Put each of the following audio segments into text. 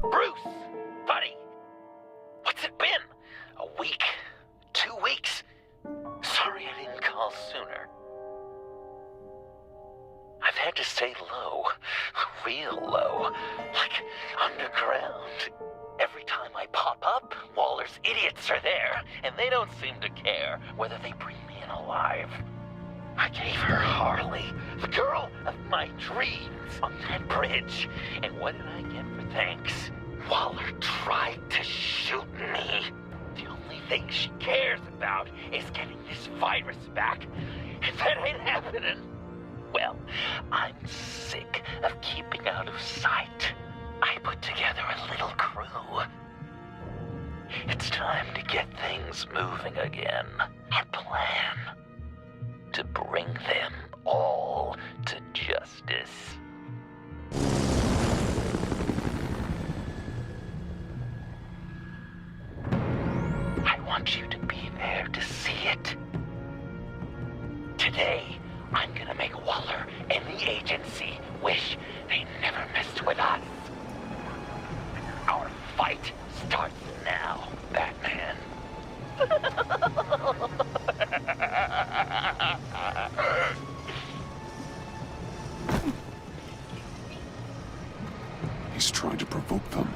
Bruce! Buddy! What's it been? A week? 2 weeks? Sorry I didn't call sooner. I've had to stay low. Real low. Like underground. Every time I pop up, Waller's idiots are there, and they don't seem to care whether they bring me in alive. I gave her Harley, the girl of my dreams, on that bridge. And what did I get for thanks? Waller tried to shoot me. The only thing she cares about is getting this virus back. And that ain't happening. Well, I'm sick of keeping out of sight. I put together a little crew. It's time to get things moving again. Our plan: to bring them all to justice. I want you to be there to see it. Today, I'm gonna make Waller and the agency wish they never messed with us. Our fight starts now, Batman. He's trying to provoke them.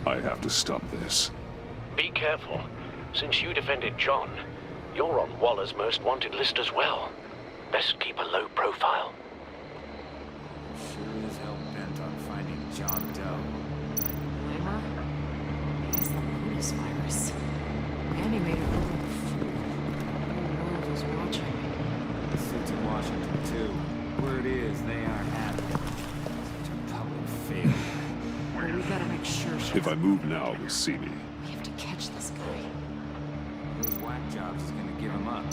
I have to stop this. Be careful. Since you defended John, you're on Waller's most wanted list as well. Best keep a low profile. Sure is hell bent on finding John Doe. Blamer? He's the Lotus virus. Andy made it look like a fool. The whole world was watching. The suits in Washington, too. Word is, they aren't happy. Such a public failure. Well, we gotta make sure she If I move now, they'll see me. We have to catch this guy. Those whack jobs is gonna give him up.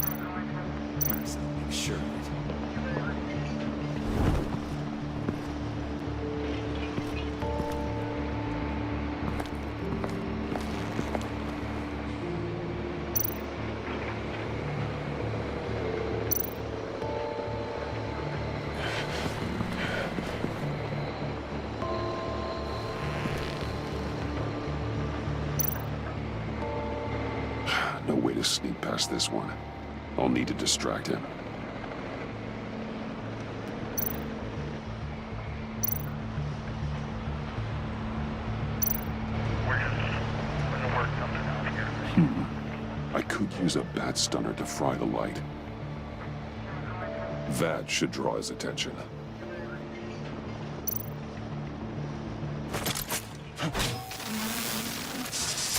So make sure of it. No way to sneak past this one. I'll need to distract him. I could use a bat stunner to fry the light. That should draw his attention.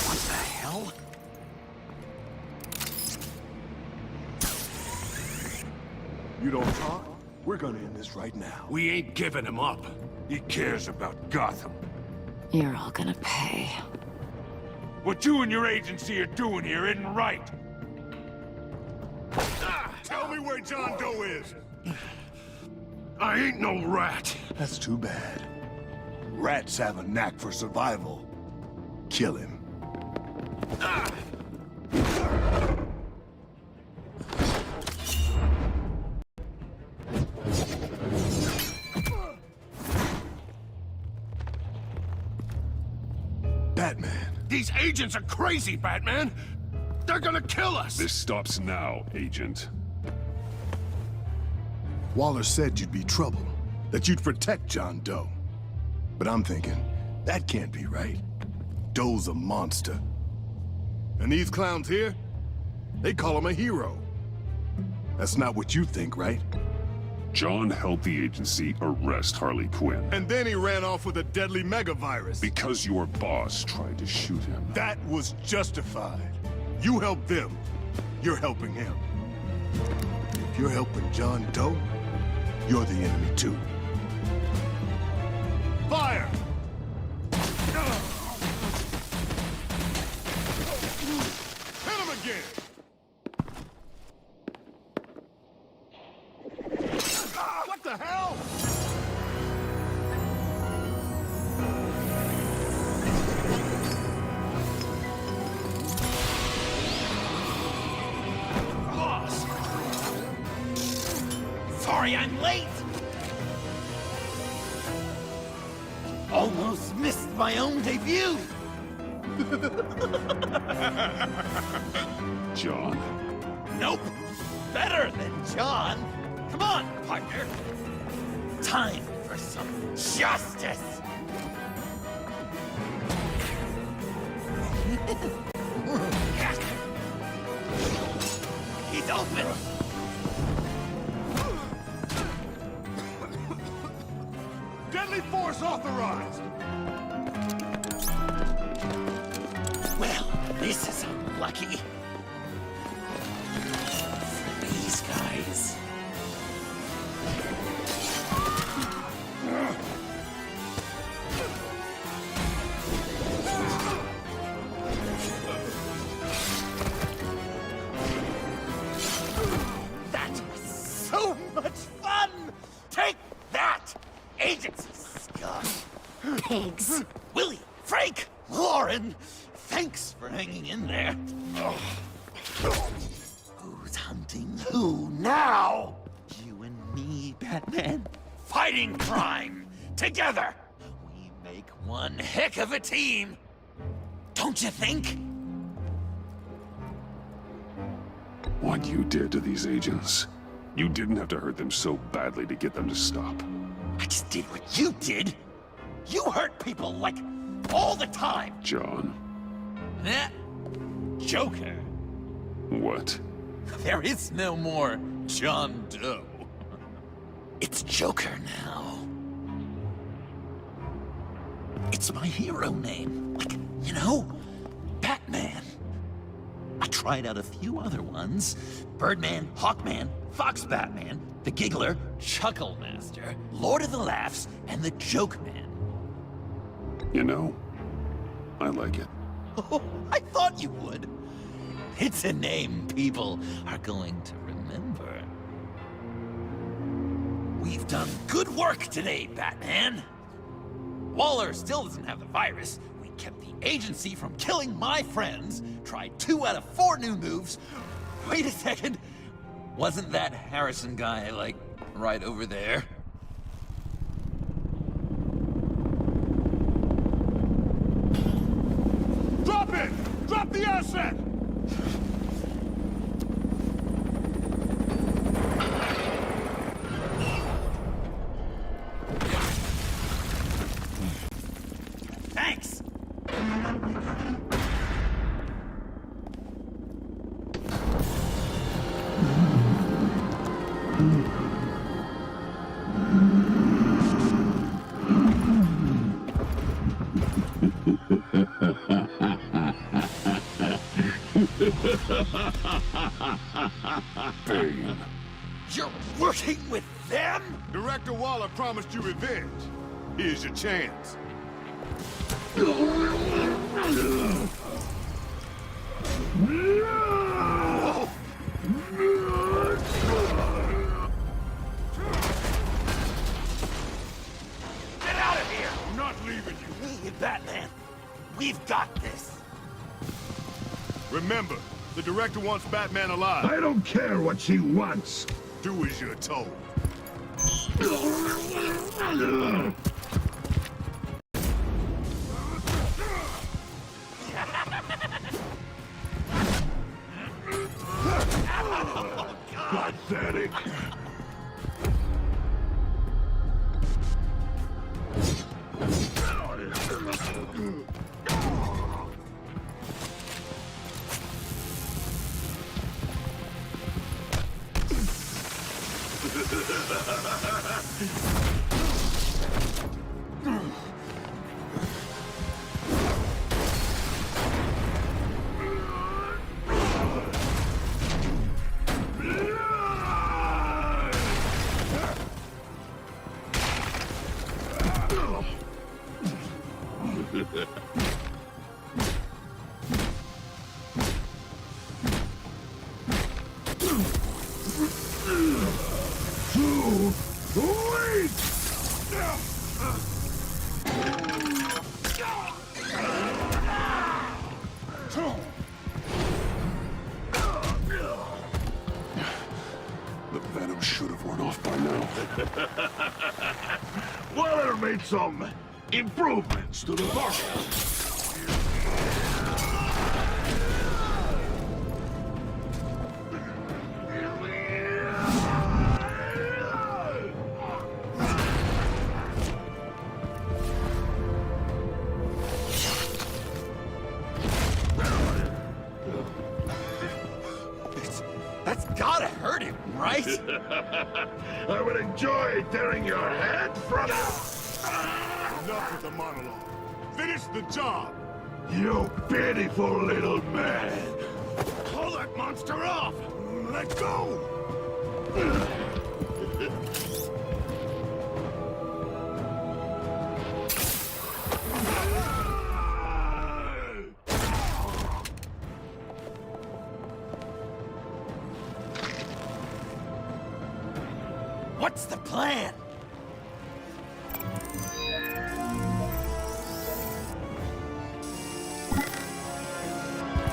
What the hell? You don't talk? We're gonna end this right now. We ain't giving him up. He cares about Gotham. You're all gonna pay. What you and your agency are doing here isn't right. Tell me where John Doe is! I ain't no rat. That's too bad. Rats have a knack for survival. Kill him. Batman. These agents are crazy, Batman. They're gonna kill us. This stops now, Agent. Waller said you'd be trouble, that you'd protect John Doe. But I'm thinking, that can't be right. Doe's a monster. And these clowns here, they call him a hero. That's not what you think, right? John helped the agency arrest Harley Quinn. And then he ran off with a deadly megavirus. Because your boss tried to shoot him. That was justified. You helped them. You're helping him. If you're helping John Doe, you're the enemy too. Fire! Hit him again! What the hell? Boss. Sorry I'm late. Almost missed my own debut! John. Nope! Better than John! Come on, partner! Time for some justice! He's open! Deadly force authorized! Well, this is unlucky. For these guys. That was so much fun! Take that, agency scum! Pigs. Willie, Frank, Lauren, thanks for hanging in there. Who's hunting who now? You and me, Batman. Fighting crime together. We make one heck of a team. Don't you think? What you did to these agents. You didn't have to hurt them so badly to get them to stop. I just did what you did. You hurt people like all the time. John. Eh? Joker. What? There is no more John Doe. It's Joker now. It's my hero name. Like, you know, Batman. I tried out a few other ones. Birdman, Hawkman, Fox Batman, the Giggler, Chuckle Master, Lord of the Laughs, and the Joke Man. You know, I like it. Oh, I thought you would. It's a name people are going to remember. We've done good work today, Batman. Waller still doesn't have the virus. We kept the agency from killing my friends. Tried 2 out of 4 new moves. Wait a second. Wasn't that Harrison guy, like, right over there? Drop it! Drop the asset! Thanks! Bane. You're working with them? Director Waller promised you revenge. Here's your chance. Get out of here! I'm not leaving you. Me and Batman, we've got this. Remember, the director wants Batman alive. I don't care what she wants. Do as you're told. Pathetic. The venom should have worn off by now. Waller made some Improvements to the market. That's gotta hurt him, right? I would enjoy tearing your head from it. Enough with the monologue. Finish the job! You pitiful little man. Pull that monster off. Let go! What's the plan?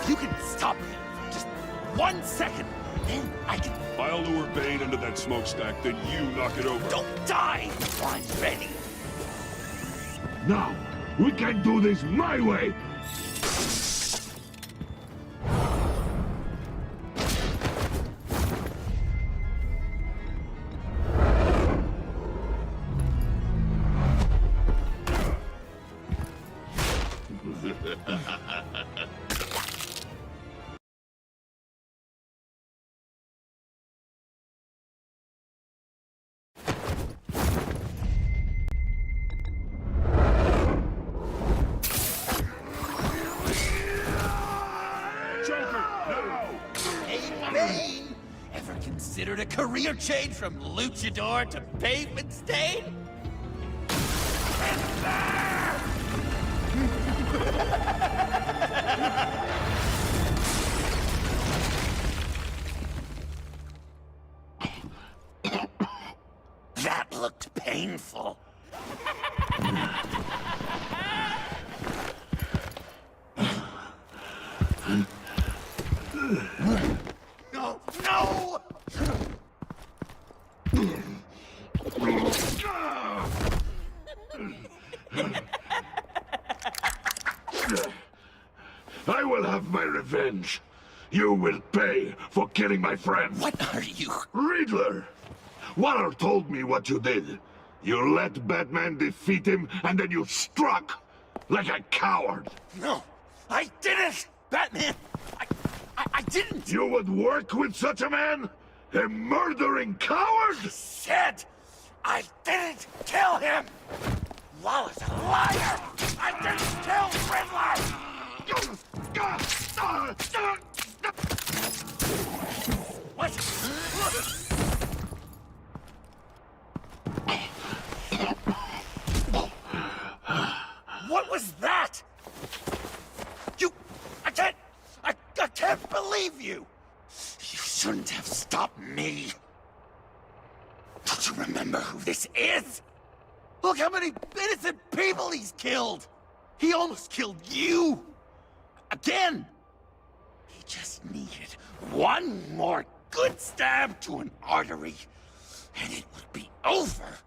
You can stop him for just 1 second, then I can... I'll lure Bane into that smokestack, then you knock it over. Don't die before I'm ready. Now, we can do this my way. Hey, Bane! Ever considered a career change from luchador to pavement stain? That looked painful. No, no! I will have my revenge. You will pay for killing my friend. What are you? Riddler! Waller told me what you did. You let Batman defeat him, and then you struck like a coward. No, I didn't! Batman! I didn't! You would work with such a man? A murdering coward? Said I didn't kill him! Waller's a liar! I didn't kill Riddler! What? What was that? I can't believe you! You shouldn't have stopped me. Don't you remember who this is? Look how many innocent people he's killed! He almost killed you! Again! He just needed one more good stab to an artery, and it would be over.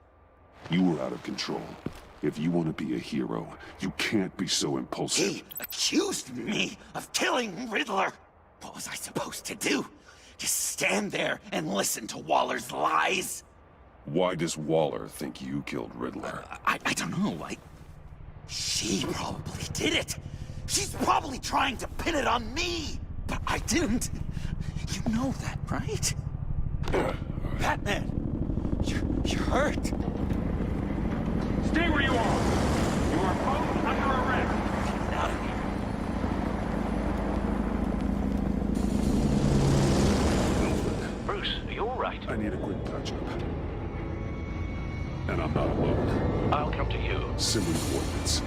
You were out of control. If you want to be a hero, you can't be so impulsive. He accused me of killing Riddler. What was I supposed to do? Just stand there and listen to Waller's lies? Why does Waller think you killed Riddler? I don't know. She probably did it. She's probably trying to pin it on me. But I didn't. You know that, right? Batman, you're hurt. Stay where you are. You are both under arrest. Get out of here. Bruce, are you all right? I need a quick touch-up. And I'm not alone. I'll come to you. Send me coordinates.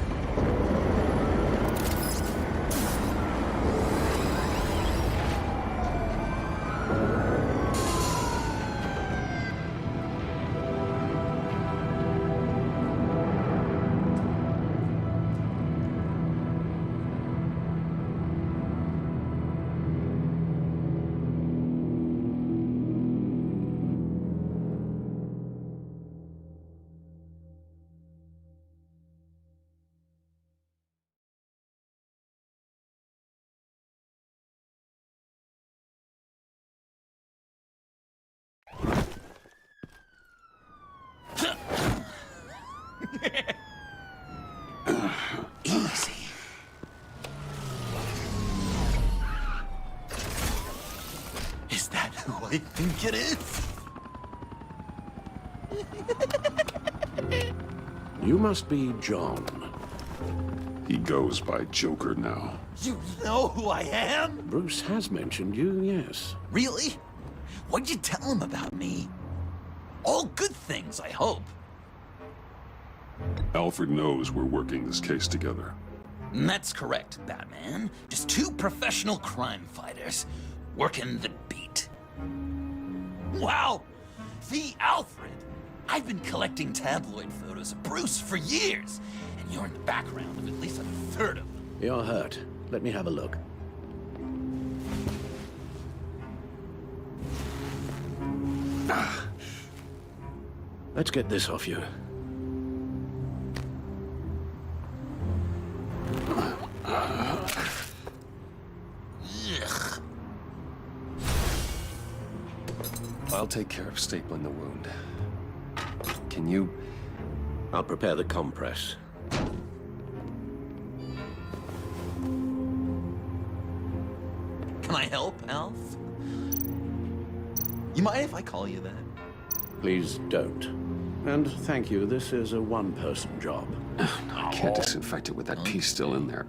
think it is? You must be John. He goes by Joker now. You know who I am? Bruce has mentioned you, yes. Really? What'd you tell him about me? All good things, I hope. Alfred knows we're working this case together. That's correct, Batman. Just two professional crime fighters working the beat. Wow! The Alfred! I've been collecting tabloid photos of Bruce for years, and you're in the background of at least a third of them. You're hurt. Let me have a look. Let's get this off you. Ugh. I'll take care of stapling the wound. Can you... I'll prepare the compress. Can I help, Alf? You mind if I call you that? Please don't. And thank you, this is a one-person job. I can't disinfect it with that piece still in there.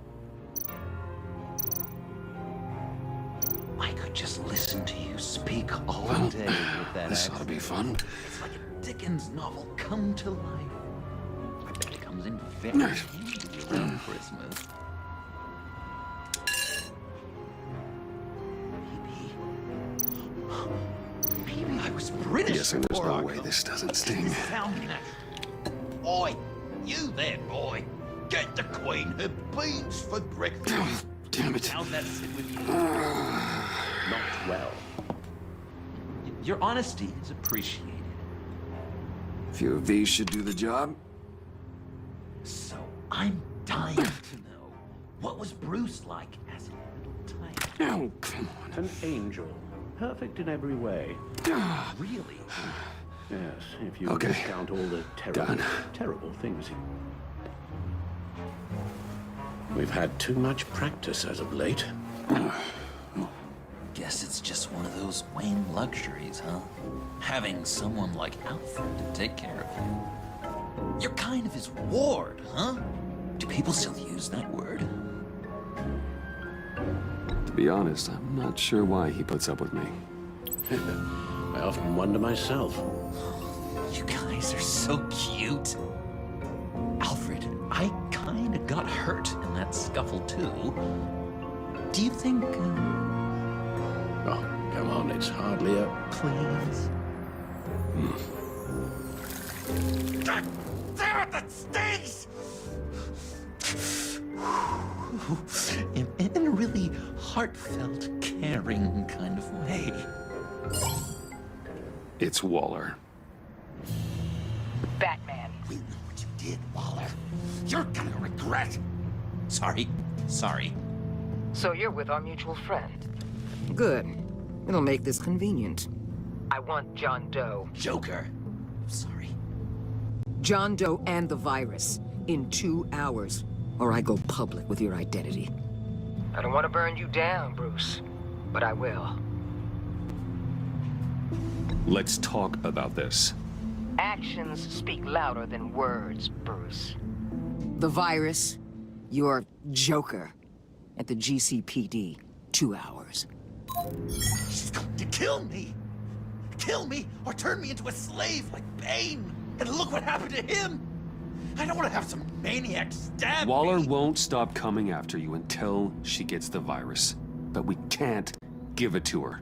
I could just listen to you speak all day with that This ought to be fun. It's like a Dickens novel come to life. I bet it comes in very handy around Christmas. Maybe I was British. Guessing there's before no I way come. this doesn't sting. Sound natural. Oi, you there, boy. Get the Queen her beans for breakfast. Damn it. How's that sit with you? Not well. Your honesty is appreciated. A few of these should do the job. So I'm dying to know, what was Bruce like as a little tiny? Oh, come on. An angel. Perfect in every way. Really? Yes, if you Okay. discount all the terrible, Done. terrible things. We've had too much practice as of late. Guess it's just one of those Wayne luxuries, huh? Having someone like Alfred to take care of you. You're kind of his ward, huh? Do people still use that word? To be honest, I'm not sure why he puts up with me. I often wonder myself. You guys are so cute. Alfred, I kinda got hurt in that scuffle too. Do you think, Oh, come on, it's hardly a... please? God damn it, that stings! In a really heartfelt, caring kind of way. It's Waller. Batman. We know what you did, Waller. You're gonna regret. Sorry. So you're with our mutual friend. Good. It'll make this convenient. I want John Doe. Joker. Sorry. John Doe and the virus in 2 hours, or I go public with your identity. I don't want to burn you down, Bruce, but I will. Let's talk about this. Actions speak louder than words, Bruce. The virus, your Joker, at the GCPD, 2 hours. She's going to kill me. Kill me or turn me into a slave like Bane. And look what happened to him. I don't want to have some maniac stab Waller me. won't stop coming after you until she gets the virus. But we can't give it to her.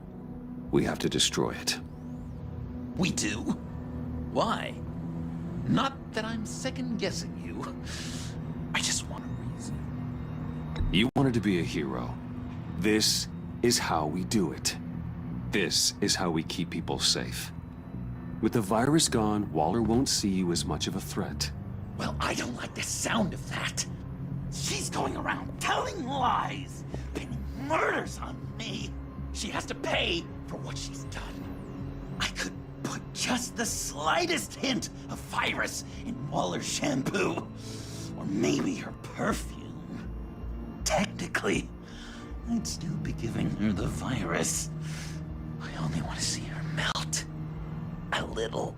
We have to destroy it. We do? Why? Not that I'm second-guessing you. I just want a reason. You wanted to be a hero. This is how we do it. This is how we keep people safe. With the virus gone, Waller won't see you as much of a threat. Well, I don't like the sound of that. She's going around telling lies, pinning murders on me. She has to pay for what she's done. I could put just the slightest hint of virus in Waller's shampoo. Or maybe her perfume. Technically, I'd still be giving her the virus. I only want to see her melt. A little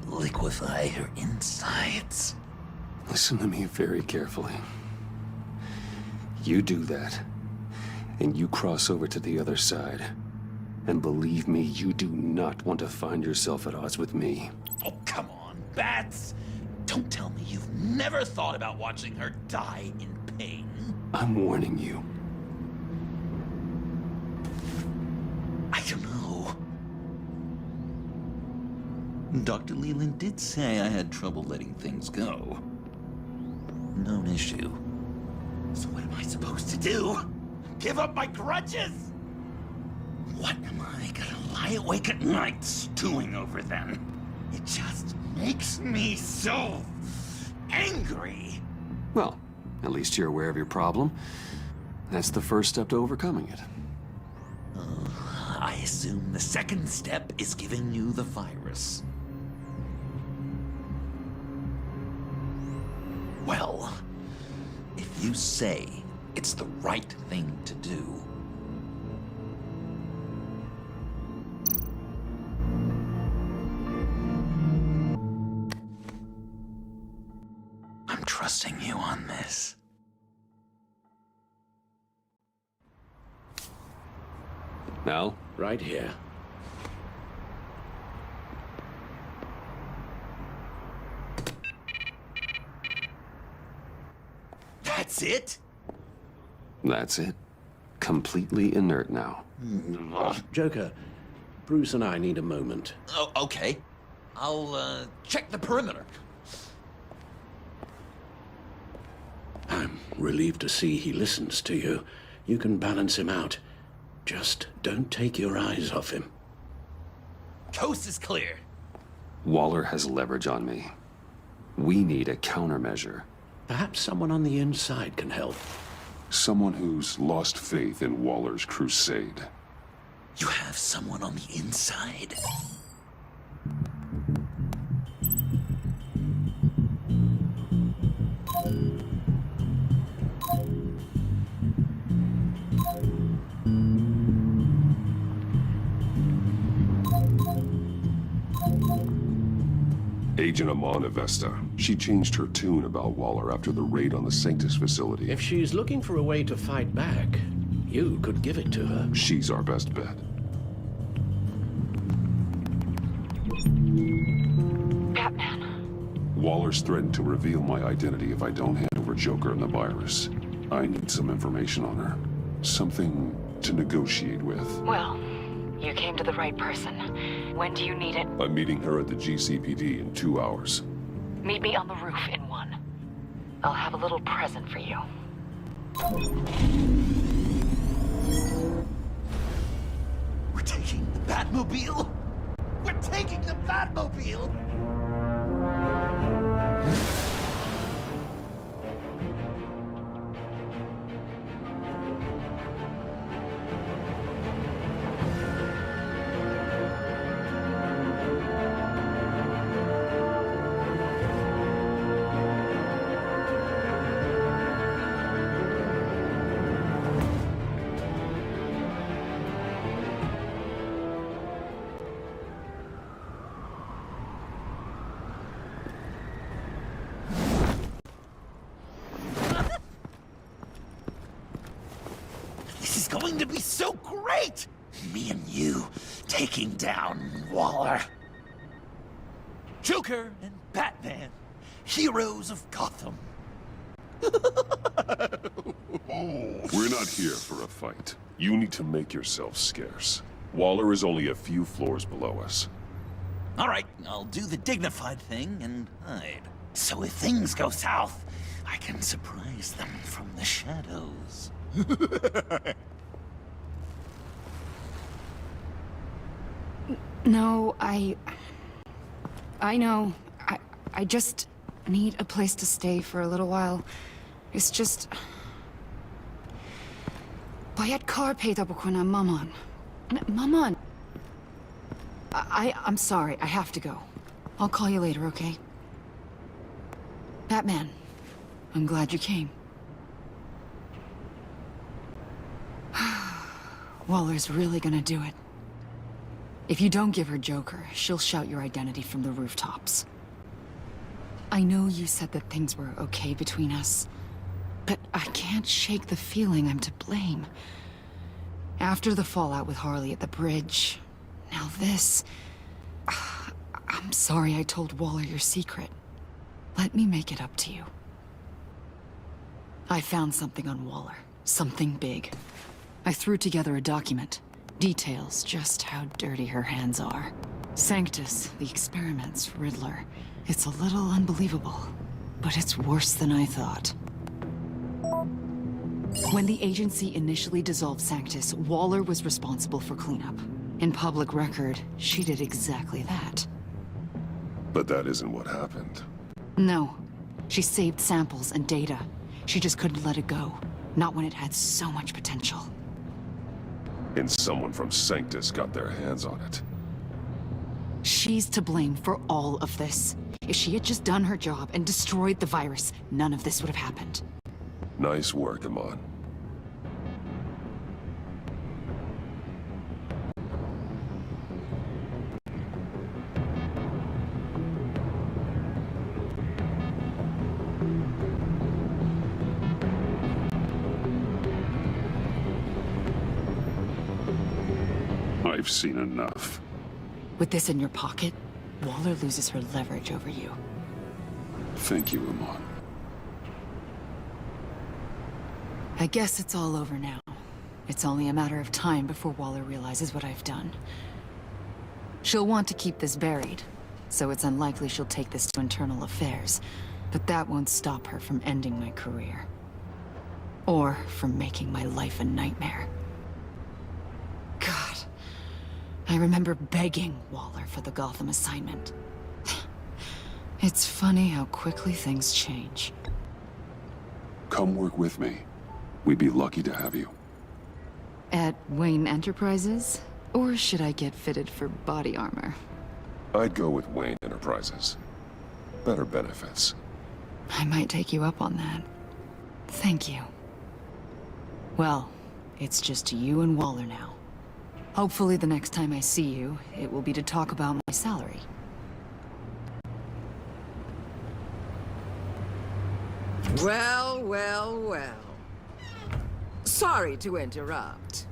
liquefy her insides. Listen to me very carefully. You do that, and you cross over to the other side. And believe me, you do not want to find yourself at odds with me. Oh, come on, Bats! Don't tell me you've never thought about watching her die in pain. I'm warning you. I don't know. Dr. Leland did say I had trouble letting things go. Known issue. So what am I supposed to do? Give up my grudges? What am I gonna lie awake at night stewing over then? It just makes me so angry. Well, at least you're aware of your problem. That's the first step to overcoming it. I assume the second step is giving you the virus. Well, if you say it's the right thing to do, I'm trusting you on this. Now? Right here. That's it? That's it. Completely inert now. Joker, Bruce and I need a moment. Oh, okay. I'll, check the perimeter. I'm relieved to see he listens to you. You can balance him out. Just don't take your eyes off him. Coast is clear. Waller has leverage on me. We need a countermeasure. Perhaps someone on the inside can help. Someone who's lost faith in Waller's crusade. You have someone on the inside? Agent Amana Vesta. She changed her tune about Waller after the raid on the Sanctus facility. If she's looking for a way to fight back, you could give it to her. She's our best bet. Batman. Waller's threatened to reveal my identity if I don't hand over Joker and the virus. I need some information on her. Something to negotiate with. Well, you came to the right person. When do you need it? I'm meeting her at the GCPD in 2 hours. Meet me on the roof in 1. I'll have a little present for you. We're taking the Batmobile? We're taking the Batmobile! This is going to be so great! Me and you taking down Waller. Joker and Batman, heroes of Gotham. We're not here for a fight. You need to make yourself scarce. Waller is only a few floors below us. All right, I'll do the dignified thing and hide. So if things go south, I can surprise them from the shadows. No, I know. I just need a place to stay for a little while. It's just... Bayat car paid up when I'm Maman. Maman! I'm sorry, I have to go. I'll call you later, okay? Batman, I'm glad you came. Waller's really gonna do it. If you don't give her Joker, she'll shout your identity from the rooftops. I know you said that things were okay between us, but I can't shake the feeling I'm to blame. After the fallout with Harley at the bridge, now this... I'm sorry I told Waller your secret. Let me make it up to you. I found something on Waller. Something big. I threw together a document. Details just how dirty her hands are. Sanctus, the experiments, Riddler. It's a little unbelievable, but it's worse than I thought. When the agency initially dissolved Sanctus, Waller was responsible for cleanup. In public record, she did exactly that. But that isn't what happened. No. She saved samples and data. She just couldn't let it go. Not when it had so much potential. And someone from Sanctus got their hands on it. She's to blame for all of this. If she had just done her job and destroyed the virus, none of this would have happened. Nice work, Amon. I've seen enough. With this in your pocket, Waller loses her leverage over you. Thank you, Amon. I guess it's all over now. It's only a matter of time before Waller realizes what I've done. She'll want to keep this buried, so it's unlikely she'll take this to internal affairs. But that won't stop her from ending my career. Or from making my life a nightmare. God. I remember begging Waller for the Gotham assignment. It's funny how quickly things change. Come work with me. We'd be lucky to have you. At Wayne Enterprises? Or should I get fitted for body armor? I'd go with Wayne Enterprises. Better benefits. I might take you up on that. Thank you. Well, it's just you and Waller now. Hopefully the next time I see you, it will be to talk about my salary. Well, well, well. Sorry to interrupt.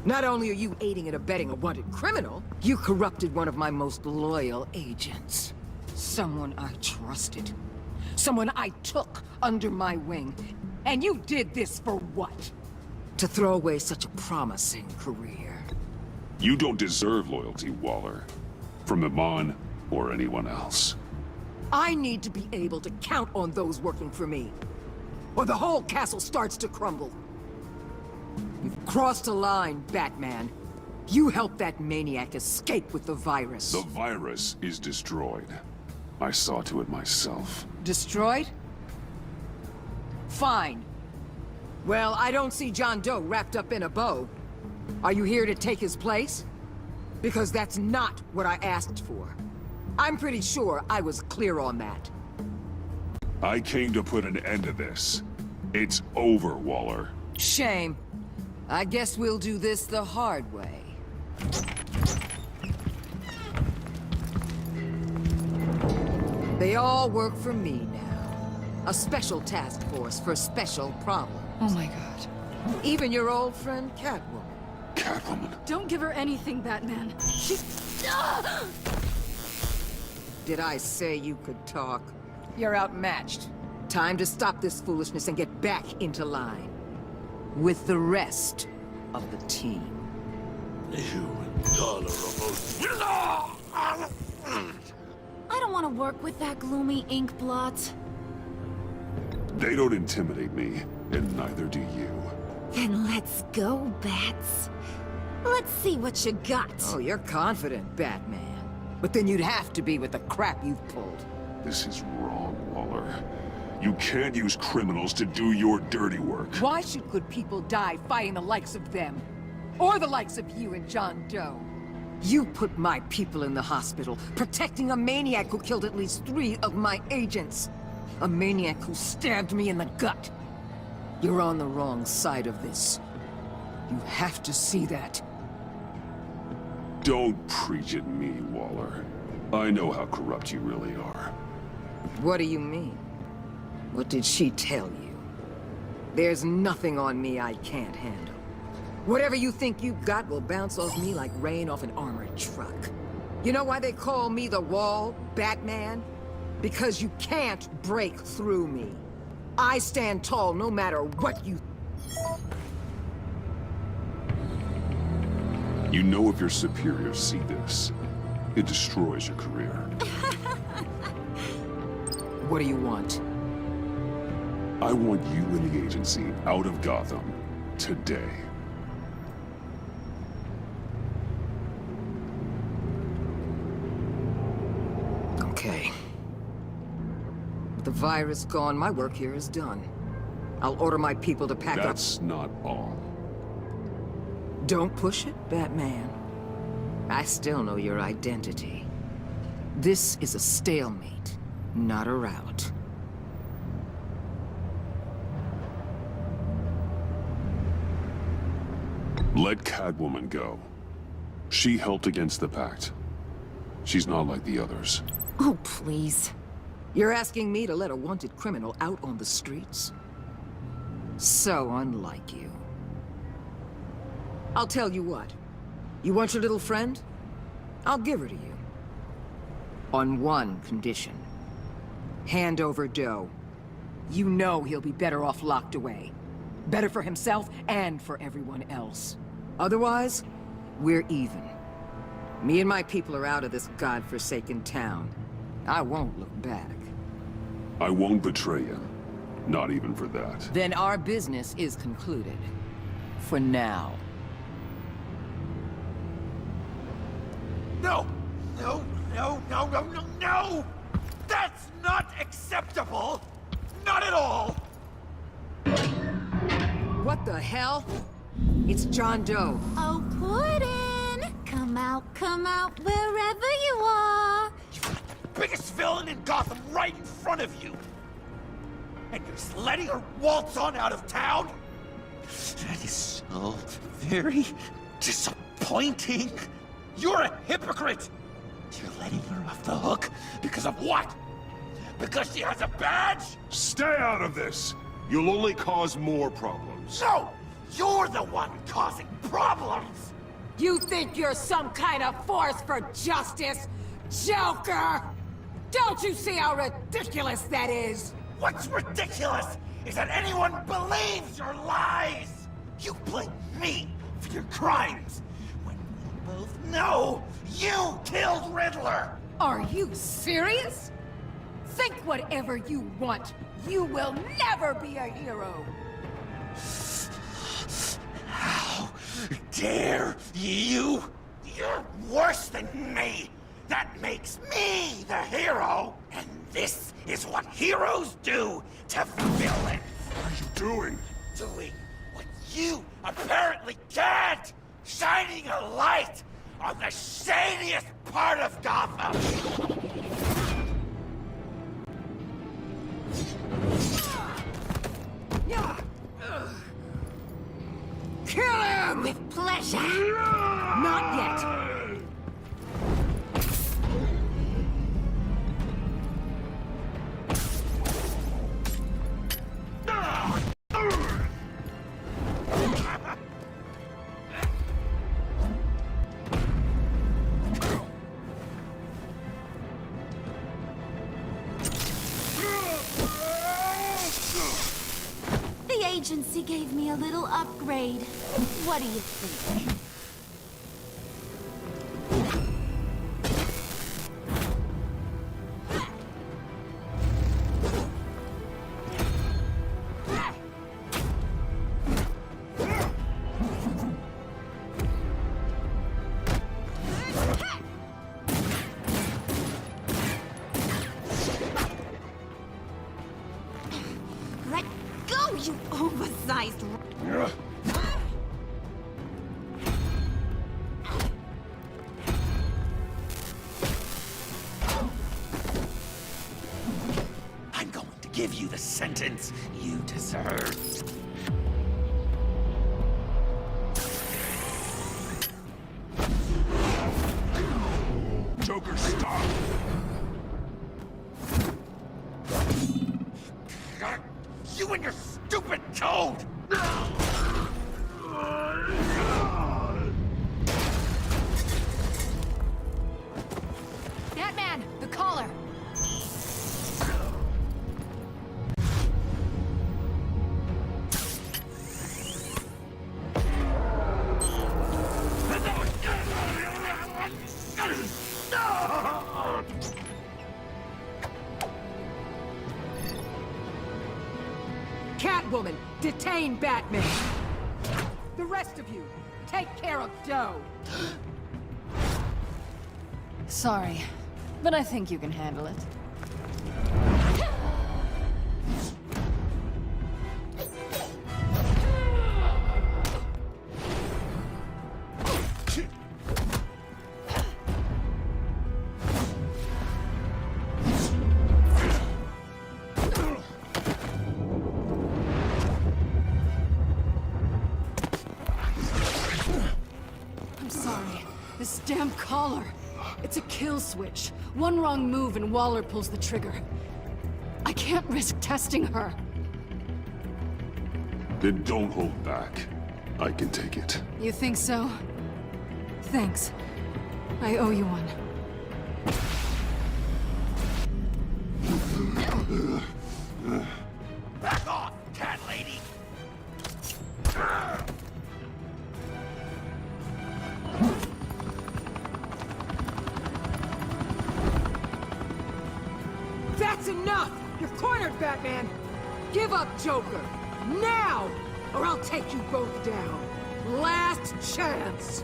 Not only are you aiding and abetting a wanted criminal, you corrupted one of my most loyal agents. Someone I trusted. Someone I took under my wing. And you did this for what? To throw away such a promising career. You don't deserve loyalty, Waller. From Amon or anyone else. I need to be able to count on those working for me. Or the whole castle starts to crumble. You've crossed a line, Batman. You helped that maniac escape with the virus. The virus is destroyed. I saw to it myself. Destroyed? Fine. Well, I don't see John Doe wrapped up in a bow. Are you here to take his place? Because that's not what I asked for. I'm pretty sure I was clear on that. I came to put an end to this. It's over, Waller. Shame. I guess we'll do this the hard way. They all work for me now. A special task force for special problems. Oh my god. Even your old friend Catwoman. Catwoman? Don't give her anything, Batman. She... Did I say you could talk? You're outmatched. Time to stop this foolishness and get back into line. With the rest of the team. You intolerable... I don't want to work with that gloomy ink blot. They don't intimidate me, and neither do you. Then let's go, Bats. Let's see what you got. Oh, you're confident, Batman. But then you'd have to be with the crap you've pulled. This is wrong, Waller. You can't use criminals to do your dirty work. Why should good people die fighting the likes of them? Or the likes of you and John Doe? You put my people in the hospital, protecting a maniac who killed at least 3 of my agents. A maniac who stabbed me in the gut. You're on the wrong side of this. You have to see that. Don't preach at me, Waller. I know how corrupt you really are. What do you mean? What did she tell you? There's nothing on me I can't handle. Whatever you think you got will bounce off me like rain off an armored truck. You know why they call me the Wall, Batman? Because you can't break through me. I stand tall no matter what you... You know if your superiors see this, it destroys your career. What do you want? I want you and the agency out of Gotham today. Okay. With the virus gone, my work here is done. I'll order my people to pack up... That's not all. Don't push it, Batman. I still know your identity. This is a stalemate, not a rout. Let Catwoman go. She helped against the Pact. She's not like the others. Oh, please. You're asking me to let a wanted criminal out on the streets? So unlike you. I'll tell you what. You want your little friend? I'll give her to you. On one condition. Hand over Doe. You know he'll be better off locked away. Better for himself and for everyone else. Otherwise, we're even. Me and my people are out of this godforsaken town. I won't look back. I won't betray you. Not even for that. Then our business is concluded. For now. No! No, no, no, no, no, no! That's not acceptable! Not at all! What the hell? It's John Doe. Oh, Puddin'! Come out, wherever you are! You've got the biggest villain in Gotham right in front of you! And you're just letting her waltz on out of town? That is so very disappointing! You're a hypocrite! You're letting her off the hook because of what? Because she has a badge? Stay out of this! You'll only cause more problems. No! You're the one causing problems! You think you're some kind of force for justice, Joker? Don't you see how ridiculous that is? What's ridiculous is that anyone believes your lies! You blame me for your crimes, when we both know you killed Riddler! Are you serious? Think whatever you want. You will never be a hero. How dare you? You're worse than me! That makes me the hero! And this is what heroes do to villains! What are you doing? Doing what you apparently can't! Shining a light on the shadiest part of Gotham! Kill him! With pleasure! Not yet! The agency gave me a little upgrade. What do you think? Let go, you oversized... I'm going to give you the sentence you deserve. You and your stupid toad! Batman, the collar! Catwoman, detain Batman! The rest of you, take care of Doe! Sorry, but I think you can handle it. I'm sorry. This damn collar. It's a kill switch. One wrong move and Waller pulls the trigger. I can't risk testing her. Then don't hold back. I can take it. You think so? Thanks. I owe you one. Back off, cat lady! That's enough! You're cornered, Batman! Give up, Joker! Now! Or I'll take you both down. Last chance!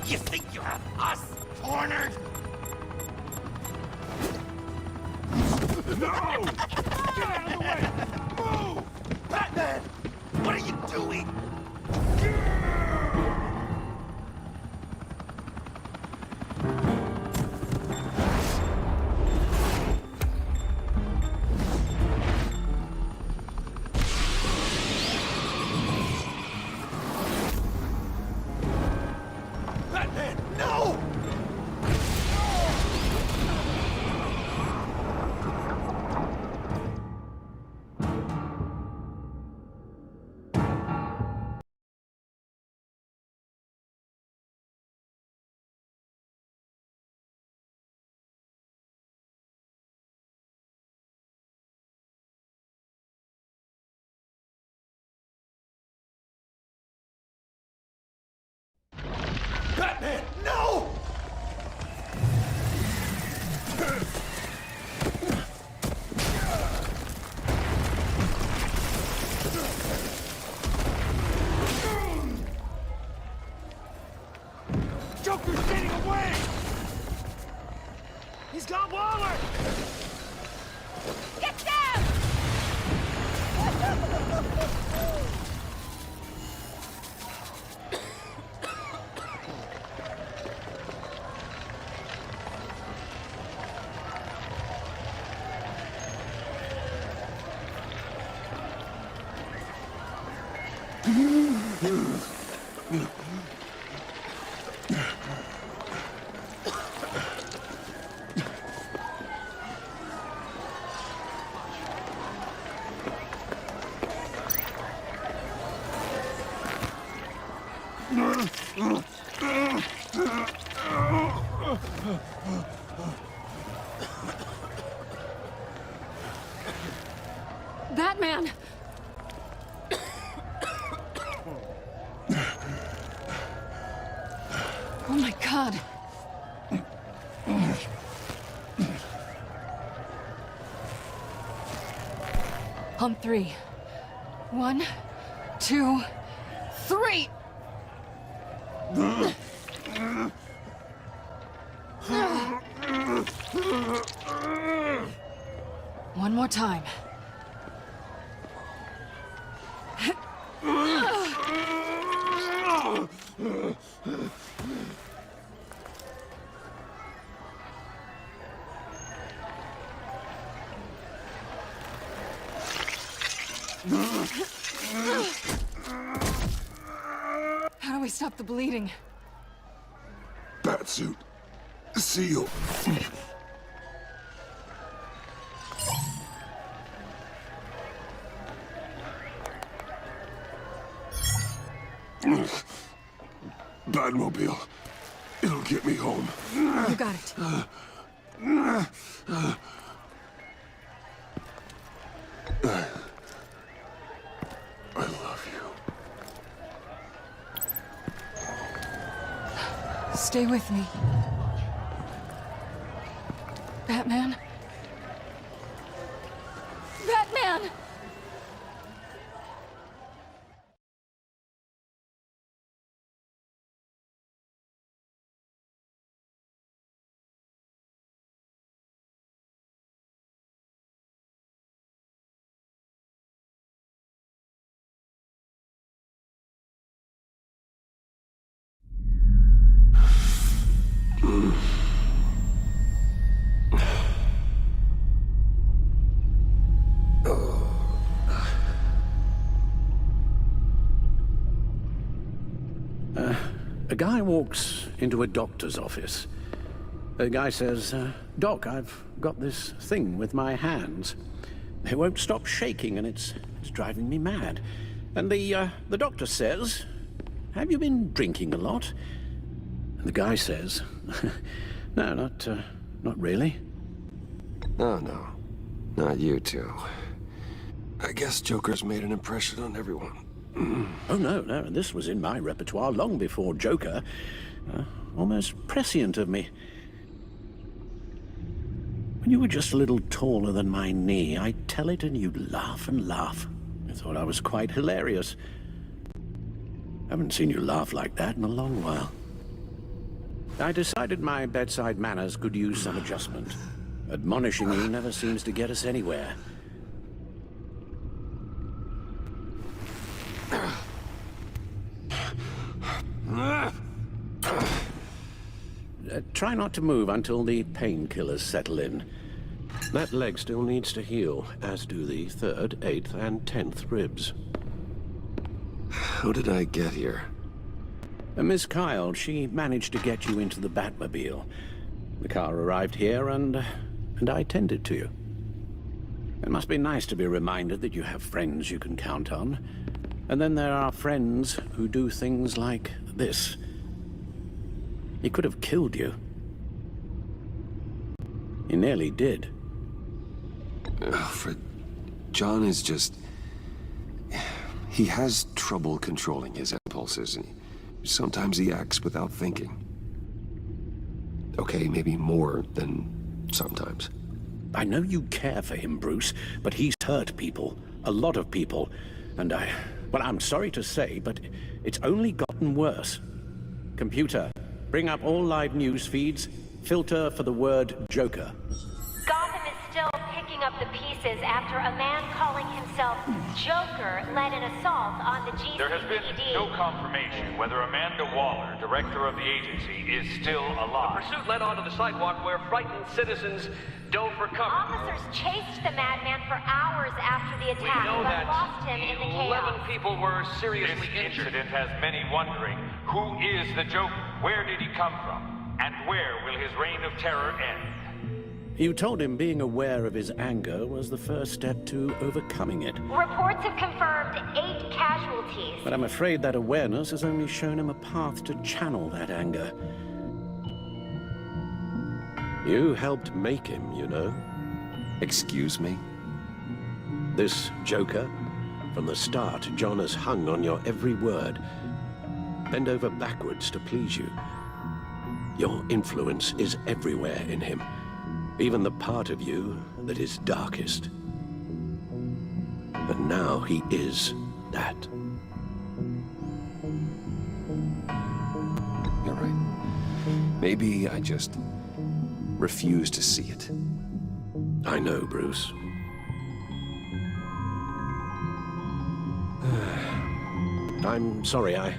You think you have us cornered? No! Get out of the way! Move! Batman! What are you doing? Batman, no! Batman, no! Joker's getting away! He's got Waller! Get down! Batman! Oh my God. On three. 1, 2, 3! One more time. How do we stop the bleeding? Batsuit. Seal. Batmobile. It'll get me home. You got it. I love you. Stay with me. Batman? Batman! A guy walks into a doctor's office. The guy says, Doc, I've got this thing with my hands. They won't stop shaking and it's driving me mad. And the doctor says, have you been drinking a lot? And the guy says, no, not really. Oh, no. Not you two. I guess Joker's made an impression on everyone. Oh, no, this was in my repertoire long before Joker. Almost prescient of me. When you were just a little taller than my knee, I'd tell it and you'd laugh and laugh. I thought I was quite hilarious. Haven't seen you laugh like that in a long while. I decided my bedside manners could use some adjustment. Admonishing you never seems to get us anywhere. Try not to move until the painkillers settle in. That leg still needs to heal, as do the 3rd, 8th, and 10th ribs. How did I get here? Miss Kyle, she managed to get you into the Batmobile. The car arrived here, and I tended to you. It must be nice to be reminded that you have friends you can count on. And then there are friends who do things like this. He could have killed you. He nearly did. Alfred, John is just... He has trouble controlling his impulses. Sometimes he acts without thinking. Okay, maybe more than sometimes. I know you care for him, Bruce, but he's hurt people. A lot of people. And well, I'm sorry to say, but it's only gotten worse. Computer, bring up all live news feeds. Filter for the word Joker. Gotham is still picking up the pieces after a man calling himself Joker led an assault on the GCPD. There has been no confirmation whether Amanda Waller, director of the agency, is still alive. The pursuit led onto the sidewalk where frightened citizens dove for cover. Officers chased the madman for hours after the attack, but lost him in the chaos. 11 people were seriously This injured. incident has many wondering, who is the Joker? Where did he come from? And where will his reign of terror end? You told him being aware of his anger was the first step to overcoming it. Reports have confirmed 8 casualties. But I'm afraid that awareness has only shown him a path to channel that anger. You helped make him, you know. Excuse me? This Joker, from the start, John has hung on your every word. Bend over backwards to please you. Your influence is everywhere in him. Even the part of you that is darkest. And now he is that. You're right. Maybe I just refuse to see it. I know, Bruce. I'm sorry, I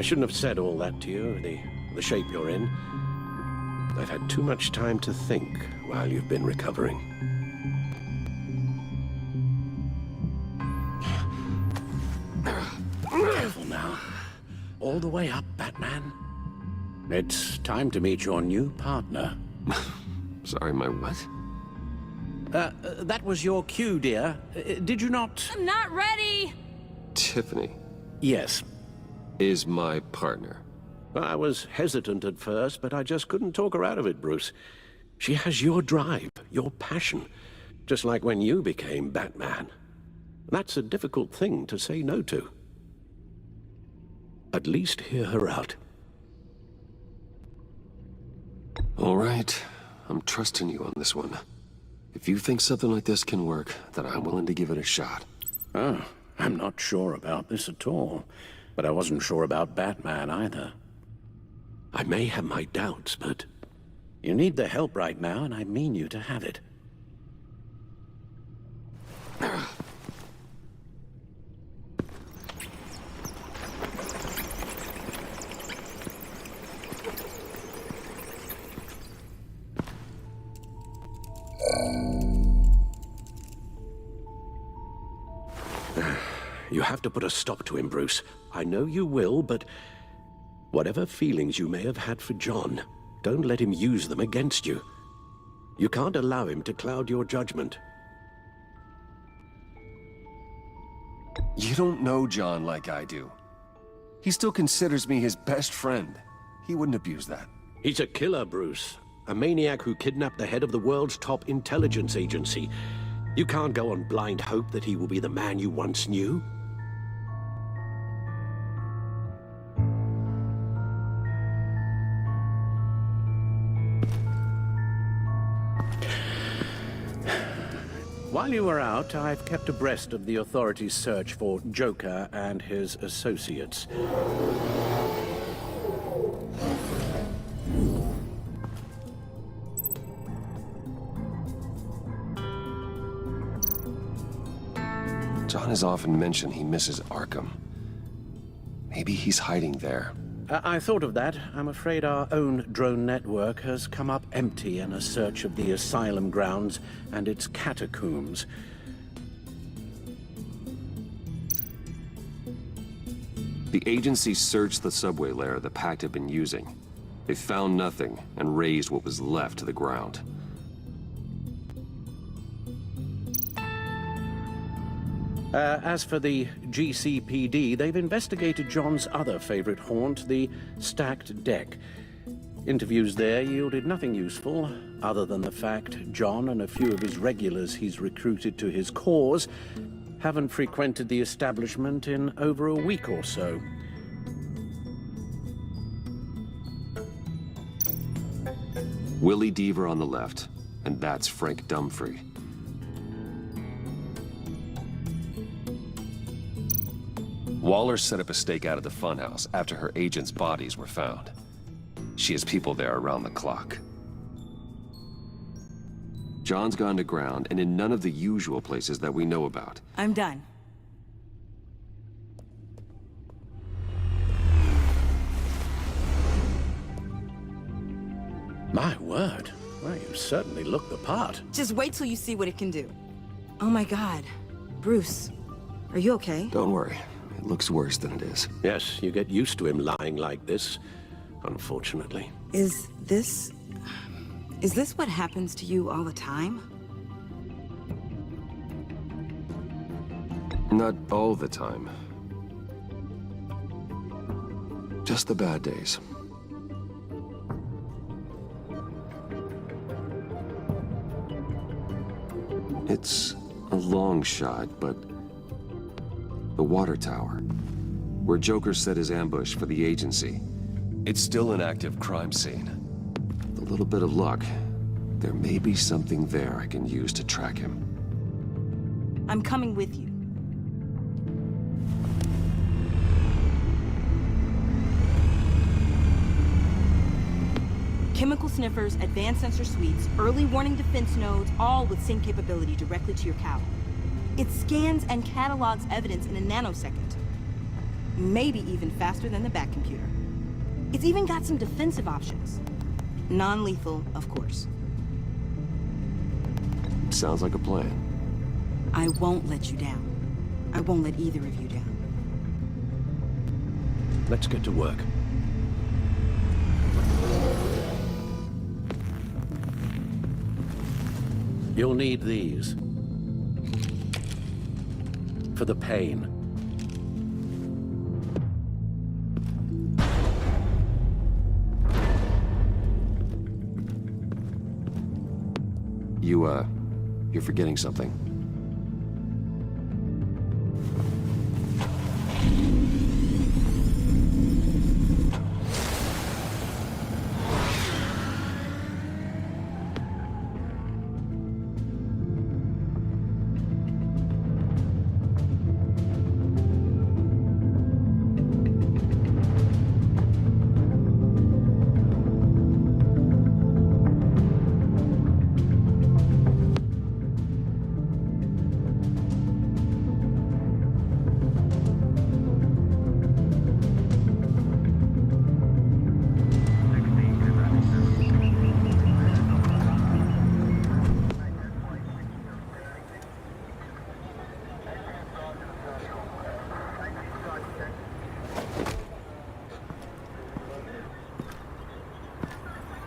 shouldn't have said all that to you, the shape you're in. I've had too much time to think while you've been recovering. Careful now. All the way up, Batman. It's time to meet your new partner. Sorry, my what? That was your cue, dear. Did you not? I'm not ready! Tiffany. Yes. Is my partner. I was hesitant at first, but I just couldn't talk her out of it, Bruce. She has your drive, your passion, just like when you became Batman. That's a difficult thing to say no to. At least hear her out. All right. I'm trusting you on this one. If you think something like this can work, then I'm willing to give it a shot. Oh, I'm not sure about this at all. But I wasn't sure about Batman either. I may have my doubts, but you need the help right now, and I mean you to have it. You have to put a stop to him, Bruce. I know you will, but whatever feelings you may have had for John, don't let him use them against you. You can't allow him to cloud your judgment. You don't know John like I do. He still considers me his best friend. He wouldn't abuse that. He's a killer, Bruce. A maniac who kidnapped the head of the world's top intelligence agency. You can't go on blind hope that he will be the man you once knew. While you were out, I've kept abreast of the authorities' search for Joker and his associates. John has often mentioned he misses Arkham. Maybe he's hiding there. I thought of that. I'm afraid our own drone network has come up empty in a search of the asylum grounds and its catacombs. The agency searched the subway layer the Pact had been using. They found nothing and razed what was left to the ground. As for the GCPD, they've investigated John's other favorite haunt, the stacked deck. Interviews there yielded nothing useful, other than the fact John and a few of his regulars he's recruited to his cause haven't frequented the establishment in over a week or so. Willie Deaver on the left, and that's Frank Dumfrey. Waller set up a stakeout at the funhouse after her agents' bodies were found. She has people there around the clock. John's gone to ground and in none of the usual places that we know about. I'm done. My word. Well, you certainly look the part. Just wait till you see what it can do. Oh my God. Bruce, are you okay? Don't worry. It looks worse than it is. Yes, you get used to him lying like this, unfortunately. Is this what happens to you all the time? Not all the time. Just the bad days. It's a long shot, but the water tower, where Joker set his ambush for the agency, it's still an active crime scene. With a little bit of luck, there may be something there I can use to track him. I'm coming with you. Chemical sniffers, advanced sensor suites, early warning defense nodes, all with sync capability directly to your cowl. It scans and catalogs evidence in a nanosecond. Maybe even faster than the Batcomputer. It's even got some defensive options. Non-lethal, of course. Sounds like a plan. I won't let you down. I won't let either of you down. Let's get to work. You'll need these. For the pain. You're forgetting something.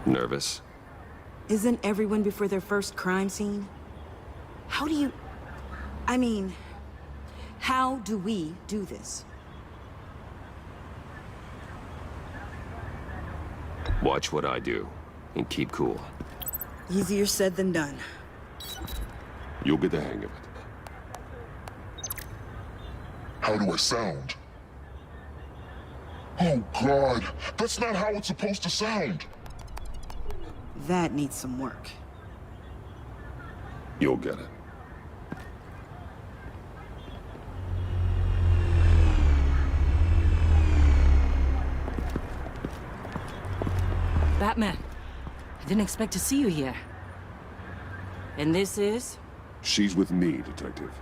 Nervous? Isn't everyone before their first crime scene? How do you... I mean, how do we do this? Watch what I do, and keep cool. Easier said than done. You'll get the hang of it. How do I sound? Oh, God. That's not how it's supposed to sound. That needs some work. You'll get it. Batman, I didn't expect to see you here. And this is? She's with me, Detective.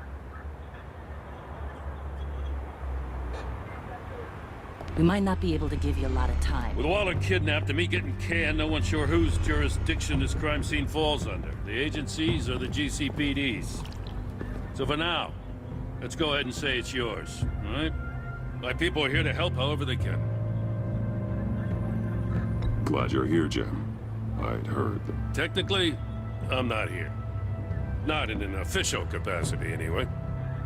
We might not be able to give you a lot of time. With Waller kidnapped and me getting canned, no one's sure whose jurisdiction this crime scene falls under. The agencies or the GCPD's. So for now, let's go ahead and say it's yours, all right? My people are here to help however they can. Glad you're here, Jim. I'd heard that... Technically, I'm not here. Not in an official capacity, anyway.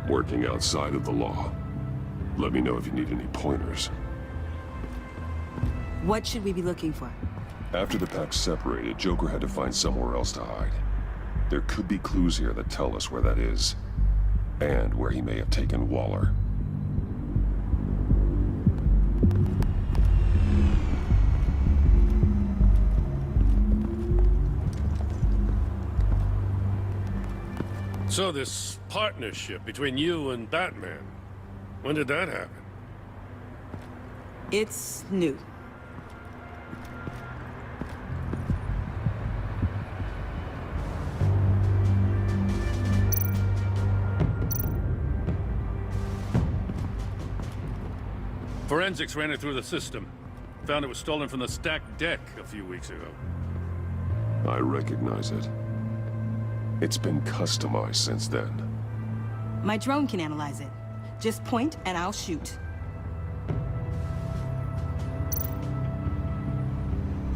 Working outside of the law. Let me know if you need any pointers. What should we be looking for? After the pack separated, Joker had to find somewhere else to hide. There could be clues here that tell us where that is. And where he may have taken Waller. So this partnership between you and Batman, when did that happen? It's new. Forensics ran it through the system. Found it was stolen from the stacked deck a few weeks ago. I recognize it. It's been customized since then. My drone can analyze it. Just point and I'll shoot.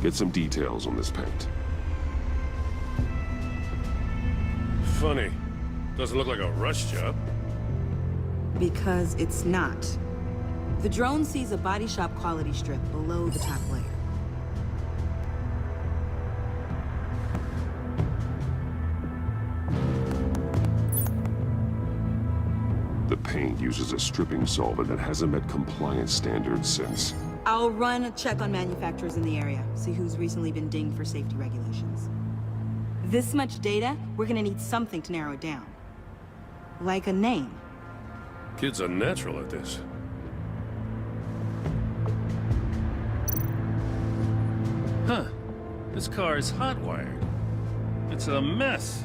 Get some details on this paint. Funny. Doesn't look like a rush job. Because it's not. The drone sees a body shop quality strip below the top layer. The paint uses a stripping solvent that hasn't met compliance standards since... I'll run a check on manufacturers in the area, see who's recently been dinged for safety regulations. This much data, we're gonna need something to narrow it down. Like a name. Kids are natural at this. Huh. This car is hot-wired. It's a mess.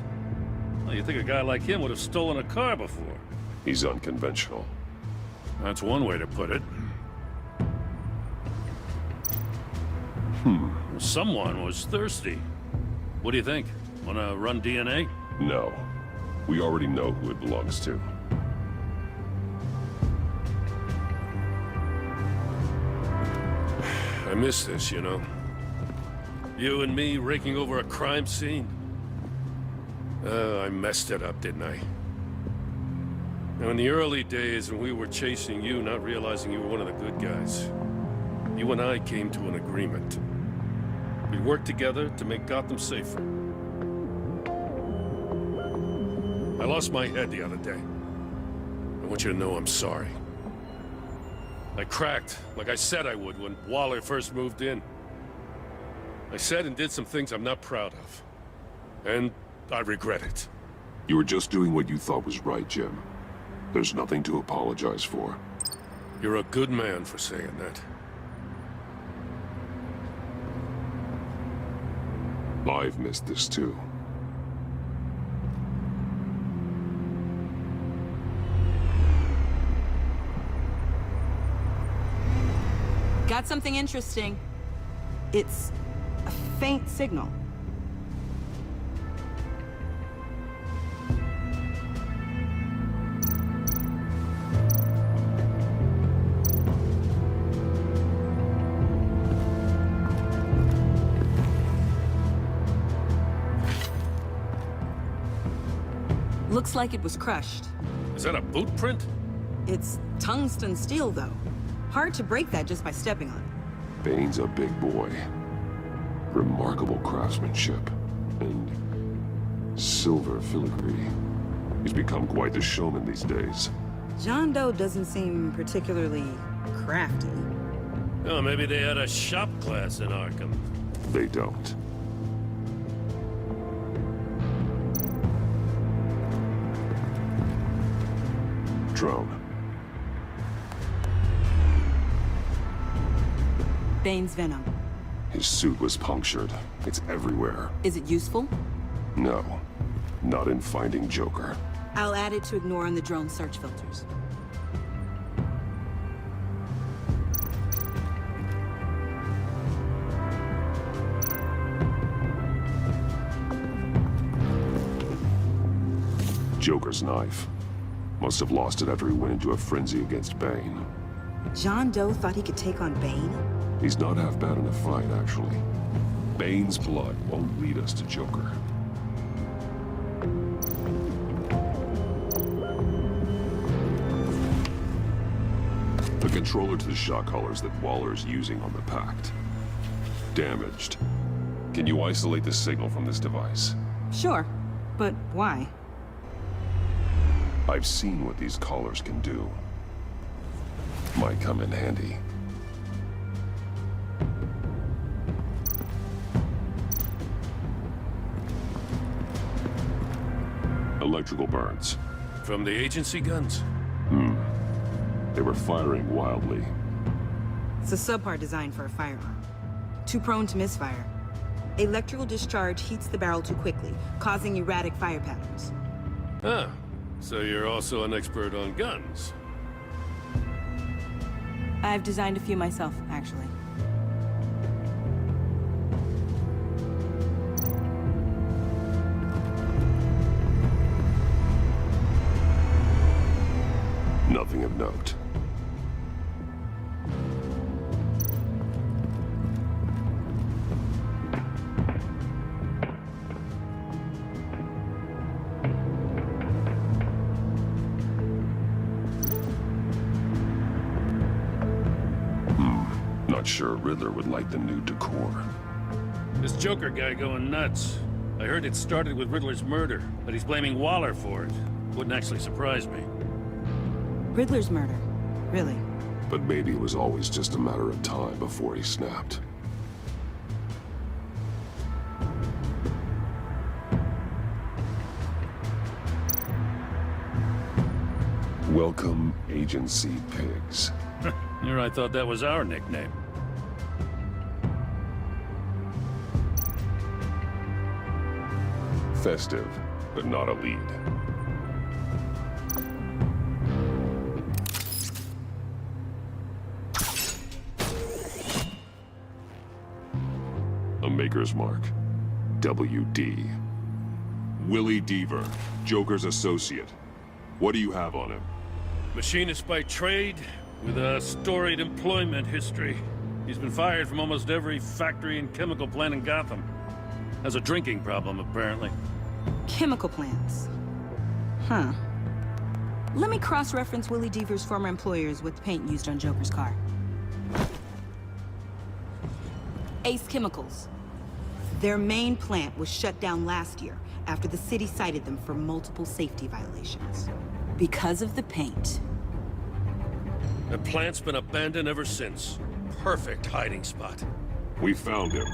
Well, you'd think a guy like him would have stolen a car before. He's unconventional. That's one way to put it. Someone was thirsty. What do you think? Wanna run DNA? No. We already know who it belongs to. I miss this, you know. You and me raking over a crime scene. I messed it up, didn't I? Now, in the early days when we were chasing you, not realizing you were one of the good guys, you and I came to an agreement. We worked together to make Gotham safer. I lost my head the other day. I want you to know I'm sorry. I cracked, like I said I would when Waller first moved in. I said and did some things I'm not proud of. And I regret it. You were just doing what you thought was right, Jim. There's nothing to apologize for. You're a good man for saying that. I've missed this too. Got something interesting. It's a faint signal. Looks like it was crushed. Is that a boot print? It's tungsten steel, though. Hard to break that just by stepping on it. Bane's a big boy. Remarkable craftsmanship. And silver filigree. He's become quite the showman these days. John Doe doesn't seem particularly crafty. Oh, maybe they had a shop class in Arkham. They don't. Drone. Bane's venom. His suit was punctured. It's everywhere. Is it useful? No. Not in finding Joker. I'll add it to ignore on the drone search filters. Joker's knife. Must have lost it after he went into a frenzy against Bane. John Doe thought he could take on Bane? He's not half bad in a fight, actually. Bane's blood won't lead us to Joker. The controller to the shock collars that Waller's using on the Pact. Damaged. Can you isolate the signal from this device? Sure, but why? I've seen what these collars can do. Might come in handy. Electrical burns. From the agency guns? They were firing wildly. It's a subpar design for a firearm. Too prone to misfire. Electrical discharge heats the barrel too quickly, causing erratic fire patterns. Ah, so you're also an expert on guns. I've designed a few myself, actually. Nothing of note. Not sure Riddler would like the new decor. This Joker guy going nuts. I heard it started with Riddler's murder, but he's blaming Waller for it. Wouldn't actually surprise me. Riddler's murder? Really? But maybe it was always just a matter of time before he snapped. Welcome, Agency Pigs. Here I thought that was our nickname. Festive, but not a lead. A maker's mark. WD. Willie Deaver, Joker's associate. What do you have on him? Machinist by trade, with a storied employment history. He's been fired from almost every factory and chemical plant in Gotham. Has a drinking problem, apparently. Chemical plants. Huh. Let me cross-reference Willie Deaver's former employers with the paint used on Joker's car. Ace Chemicals. Their main plant was shut down last year after the city cited them for multiple safety violations. Because of the paint. The plant's been abandoned ever since. Perfect hiding spot. We found him.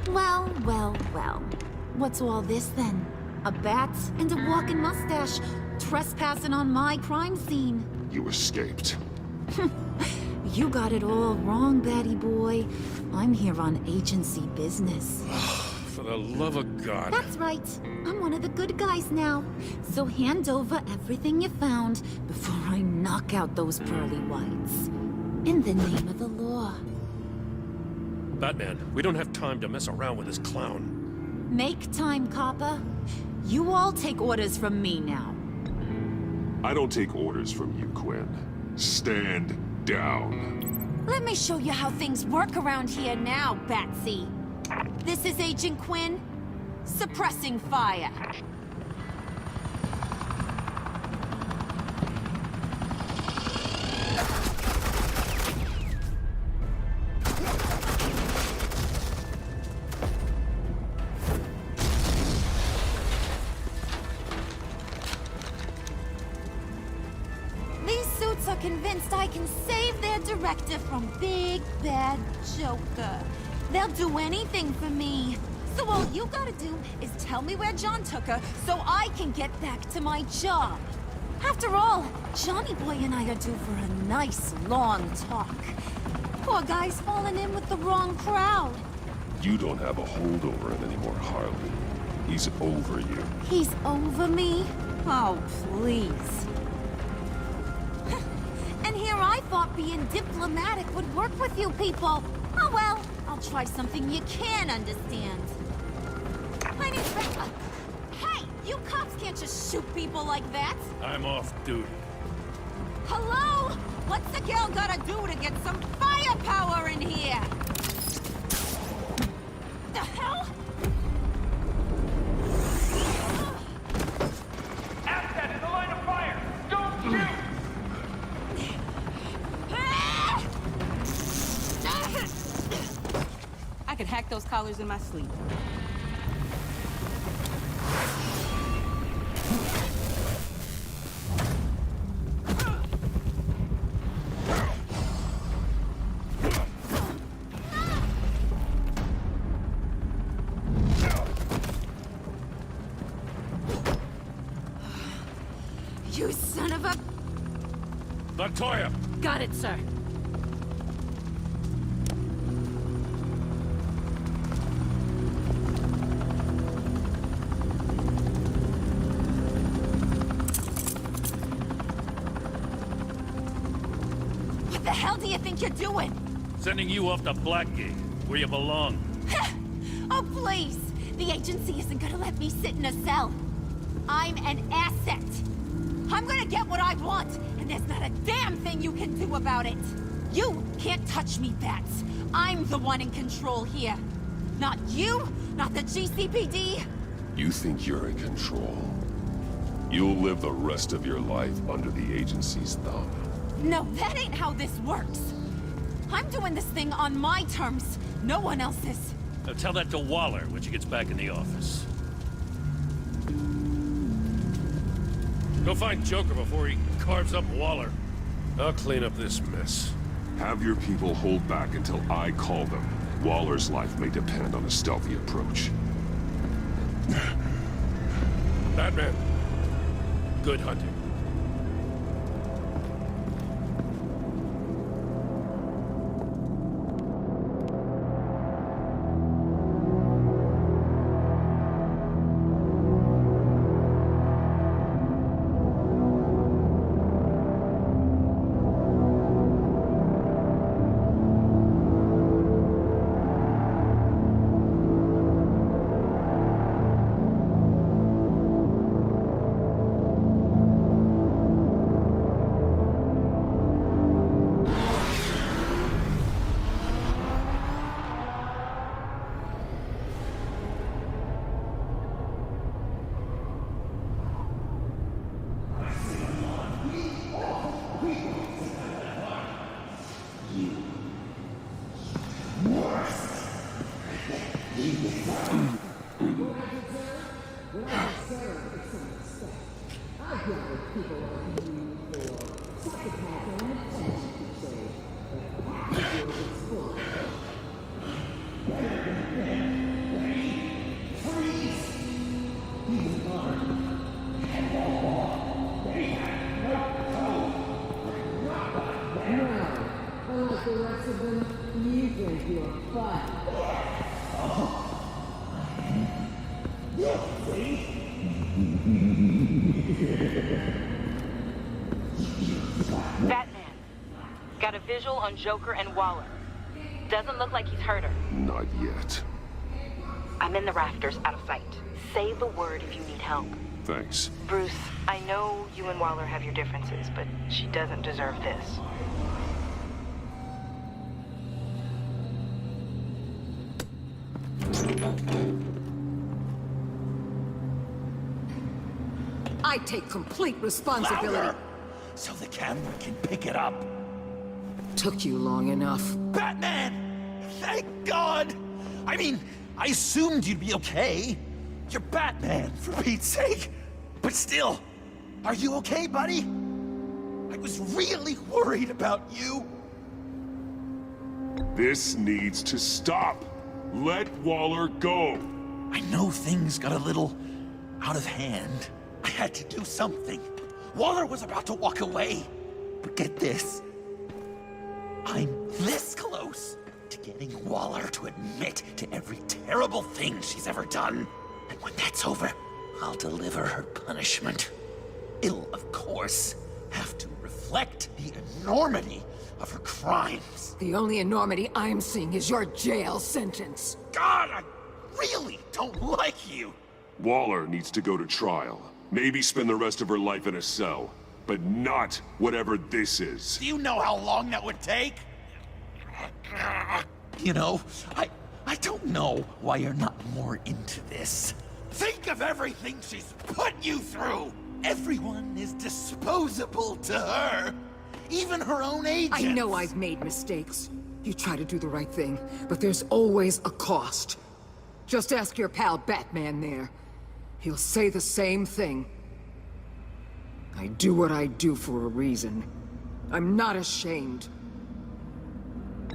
Well, well, well. What's all this then? A bat and a walking mustache, trespassing on my crime scene. You escaped. You got it all wrong, Batty boy. I'm here on agency business. For the love of God. That's right. I'm one of the good guys now. So hand over everything you found before I knock out those pearly whites. In the name of the law. Batman, we don't have time to mess around with this clown. Make time, copper. You all take orders from me now. I don't take orders from you, Quinn. Stand down. Let me show you how things work around here now, Batsy. This is Agent Quinn, suppressing fire. These suits are convinced I can save their director from Big Bad Joker. They'll do anything for me. So all you gotta do is tell me where John took her so I can get back to my job. After all, Johnny Boy and I are due for a nice long talk. Poor guy's falling in with the wrong crowd. You don't have a hold over him anymore, Harley. He's over you. He's over me? Oh, please. And here I thought being diplomatic would work with you people. Oh well, I'll try something you can understand. My name's Becca. Hey, you cops can't just shoot people like that. I'm off duty. Hello? What's the girl gotta do to get some firepower in here? The hell? Asset in the line of fire! Don't shoot! I could hack those collars in my sleep. You son of a... Montoya! Got it, sir. What the hell do you think you're doing? Sending you off to Blackgate, where you belong. Oh, please! The agency isn't gonna let me sit in a cell. I'm an asset. I'm gonna get what I want, and there's not a damn thing you can do about it. You can't touch me, Bats. I'm the one in control here. Not you, not the GCPD. You think you're in control? You'll live the rest of your life under the agency's thumb. No, that ain't how this works. I'm doing this thing on my terms, no one else's. Now tell that to Waller when she gets back in the office. Go find Joker before he carves up Waller. I'll clean up this mess. Have your people hold back until I call them. Waller's life may depend on a stealthy approach. Batman, good hunting. Batman, got a visual on Joker and Waller. Doesn't look like he's hurt her. Not yet. I'm in the rafters, out of sight. Say the word if you need help. Thanks. Bruce, I know you and Waller have your differences, but she doesn't deserve this. I take complete responsibility. Louder, so the camera can pick it up. Took you long enough. Batman! Thank God! I mean, I assumed you'd be okay. You're Batman, for Pete's sake. But still, are you okay, buddy? I was really worried about you. This needs to stop. Let Waller go. I know things got a little out of hand. I had to do something. Waller was about to walk away. But get this. I'm this close to getting Waller to admit to every terrible thing she's ever done. And when that's over, I'll deliver her punishment. It'll, of course, have to reflect the enormity of her crimes. The only enormity I'm seeing is your jail sentence. God, I really don't like you. Waller needs to go to trial. Maybe spend the rest of her life in a cell. But not whatever this is. Do you know how long that would take? You know, I don't know why you're not more into this. Think of everything she's put you through! Everyone is disposable to her. Even her own agents. I know I've made mistakes. You try to do the right thing, but there's always a cost. Just ask your pal Batman there. He'll say the same thing. I do what I do for a reason. I'm not ashamed.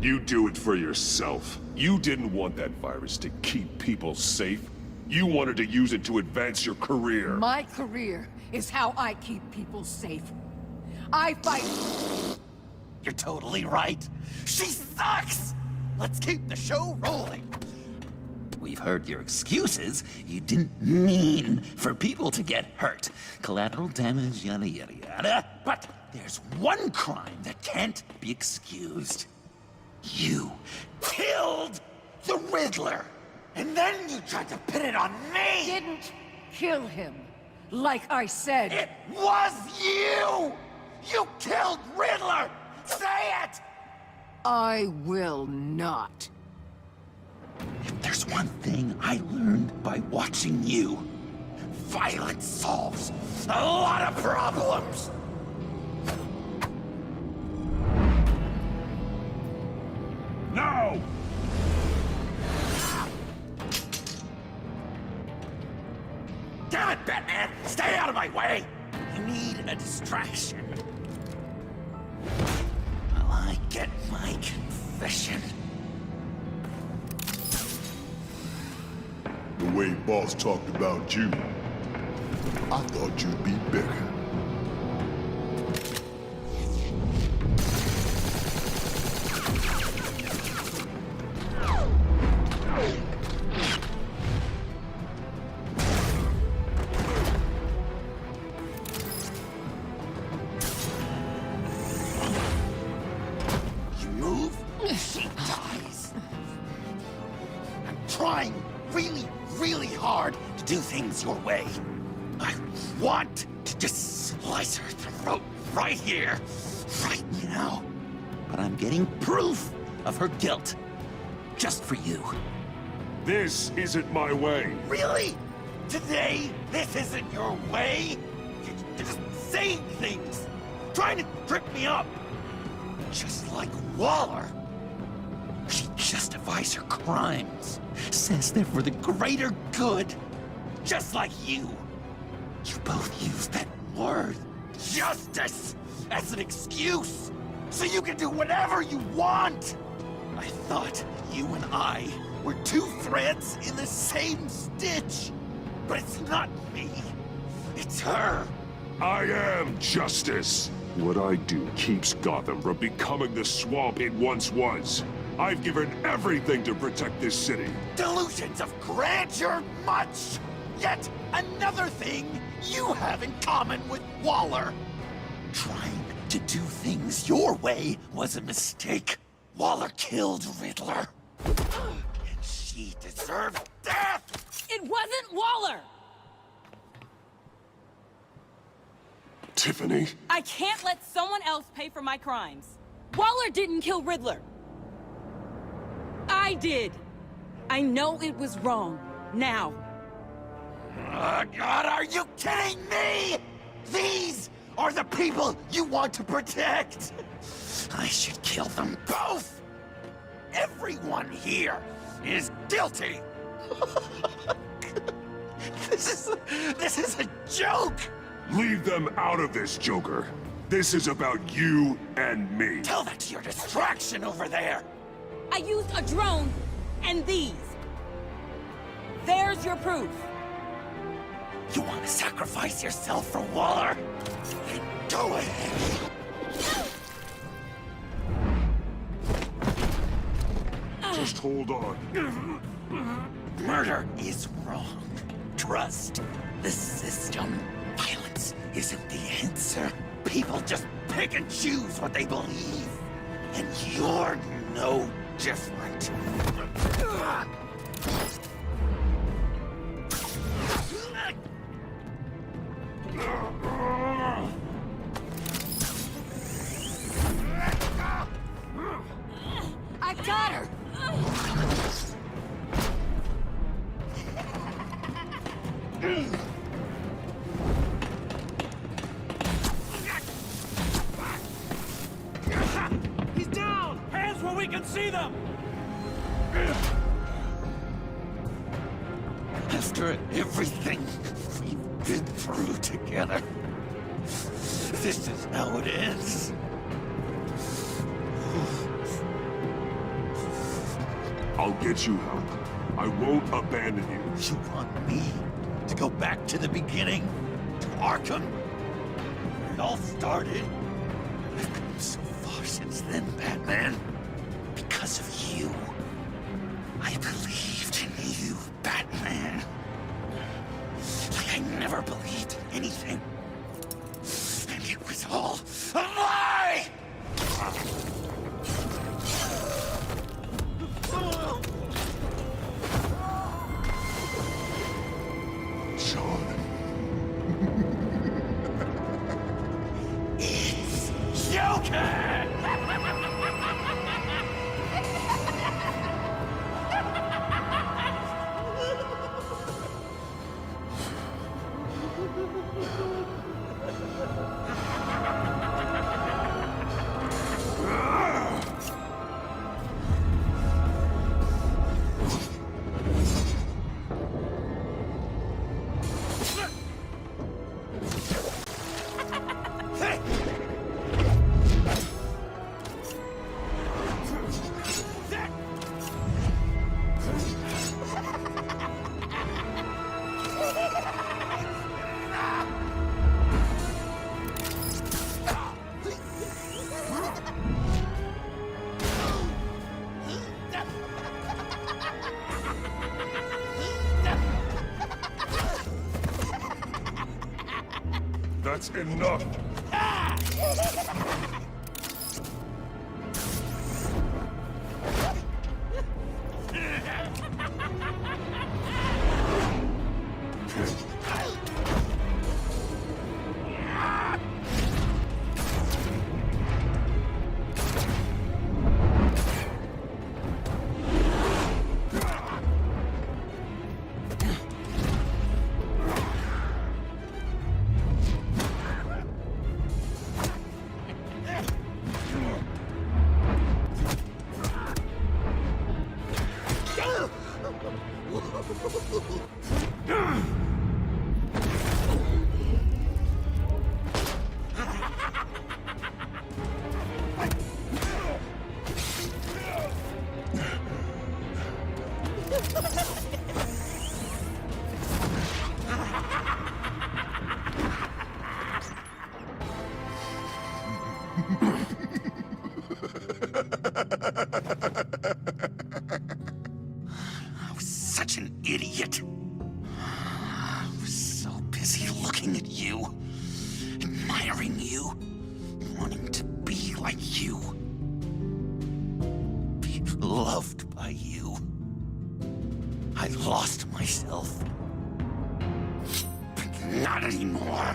You do it for yourself. You didn't want that virus to keep people safe. You wanted to use it to advance your career. My career is how I keep people safe. I fight... You're totally right. She sucks! Let's keep the show rolling. We've heard your excuses. You didn't mean for people to get hurt. Collateral damage, yada yada yada. But there's one crime that can't be excused. You killed the Riddler! And then you tried to pin it on me! Didn't kill him. Like I said. It was you! You killed Riddler! Say it! I will not. If there's one thing I learned by watching you, violence solves a lot of problems! No! Damn it, Batman! Stay out of my way! You need a distraction. While I get my confession. The way Boss talked about you, I thought you'd be bigger. You move, she dies. I'm trying really hard to do things your way. I want to just slice her throat right here, right now. But I'm getting proof of her guilt. Just for you. This isn't my way. Really? Today, this isn't your way? You're just saying things, trying to trip me up. Just like Waller. She justifies her crimes, says they're for the greater good. Just like you. You both use that word, justice, as an excuse, so you can do whatever you want. I thought you and I were two threads in the same stitch. But it's not me. It's her. I am justice. What I do keeps Gotham from becoming the swamp it once was. I've given everything to protect this city. Delusions of grandeur much! Yet another thing you have in common with Waller. Trying to do things your way was a mistake. Waller killed Riddler. And she deserved death! It wasn't Waller! Tiffany? I can't let someone else pay for my crimes. Waller didn't kill Riddler. I did. I know it was wrong. Now. Oh, God, are you kidding me? These are the people you want to protect. I should kill them both. Everyone here is guilty. This is a joke. Leave them out of this, Joker. This is about you and me. Tell that to your distraction over there. I used a drone and these. There's your proof. You want to sacrifice yourself for Waller? Then go ahead. Just hold on. Murder is wrong. Trust the system. Violence isn't the answer. People just pick and choose what they believe. And you're no different. I got her! He's down! Hands where we can see them! After everything we've been through together, this is how it ends. I'll get you help. I won't abandon you. You want me to go back to the beginning? To Arkham? Where it all started? I've come so far since then, Batman. Because of you. I believed in you, Batman. Like I never believed in anything. And it was all a lie! It's Joker! That's enough. such an idiot. I was so busy looking at you, admiring you, wanting to be like you. Be loved by you. I lost myself. But not anymore.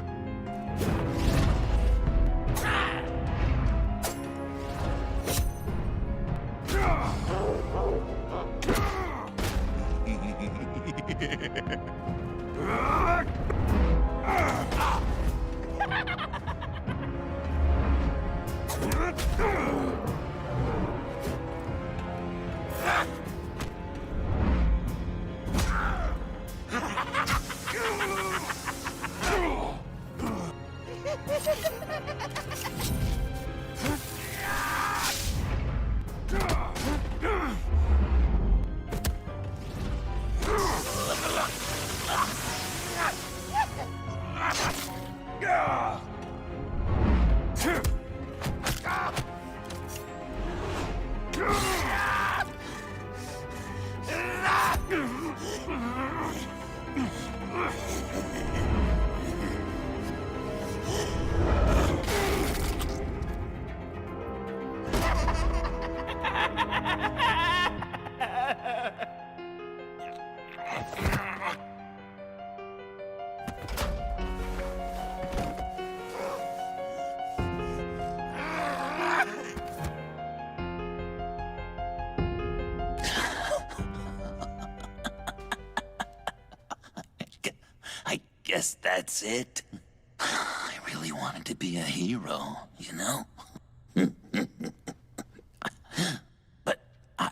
I guess that's it. I really wanted to be a hero, you know? But I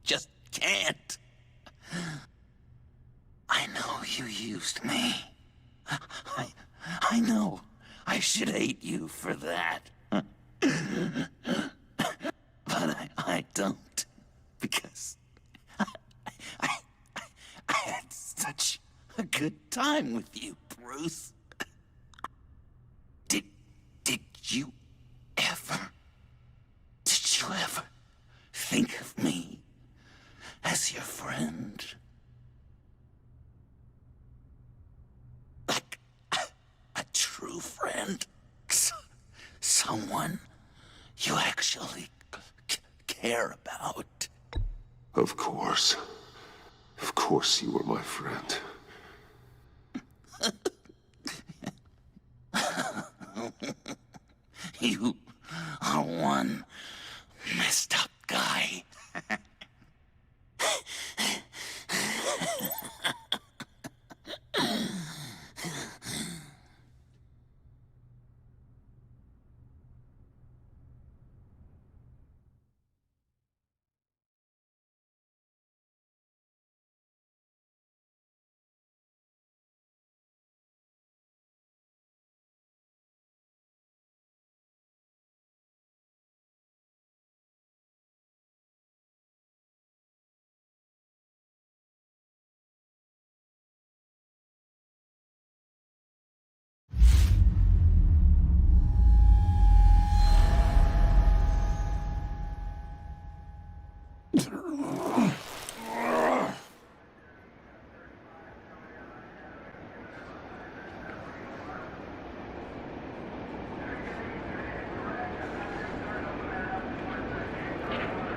just can't. I know you used me. I know I should hate you for that. But I don't, because I had such a good time with you, Bruce. Did you ever think of me as your friend? Like a true friend? Someone you actually care about? Of course. Of course you were my friend. You are one messed up guy.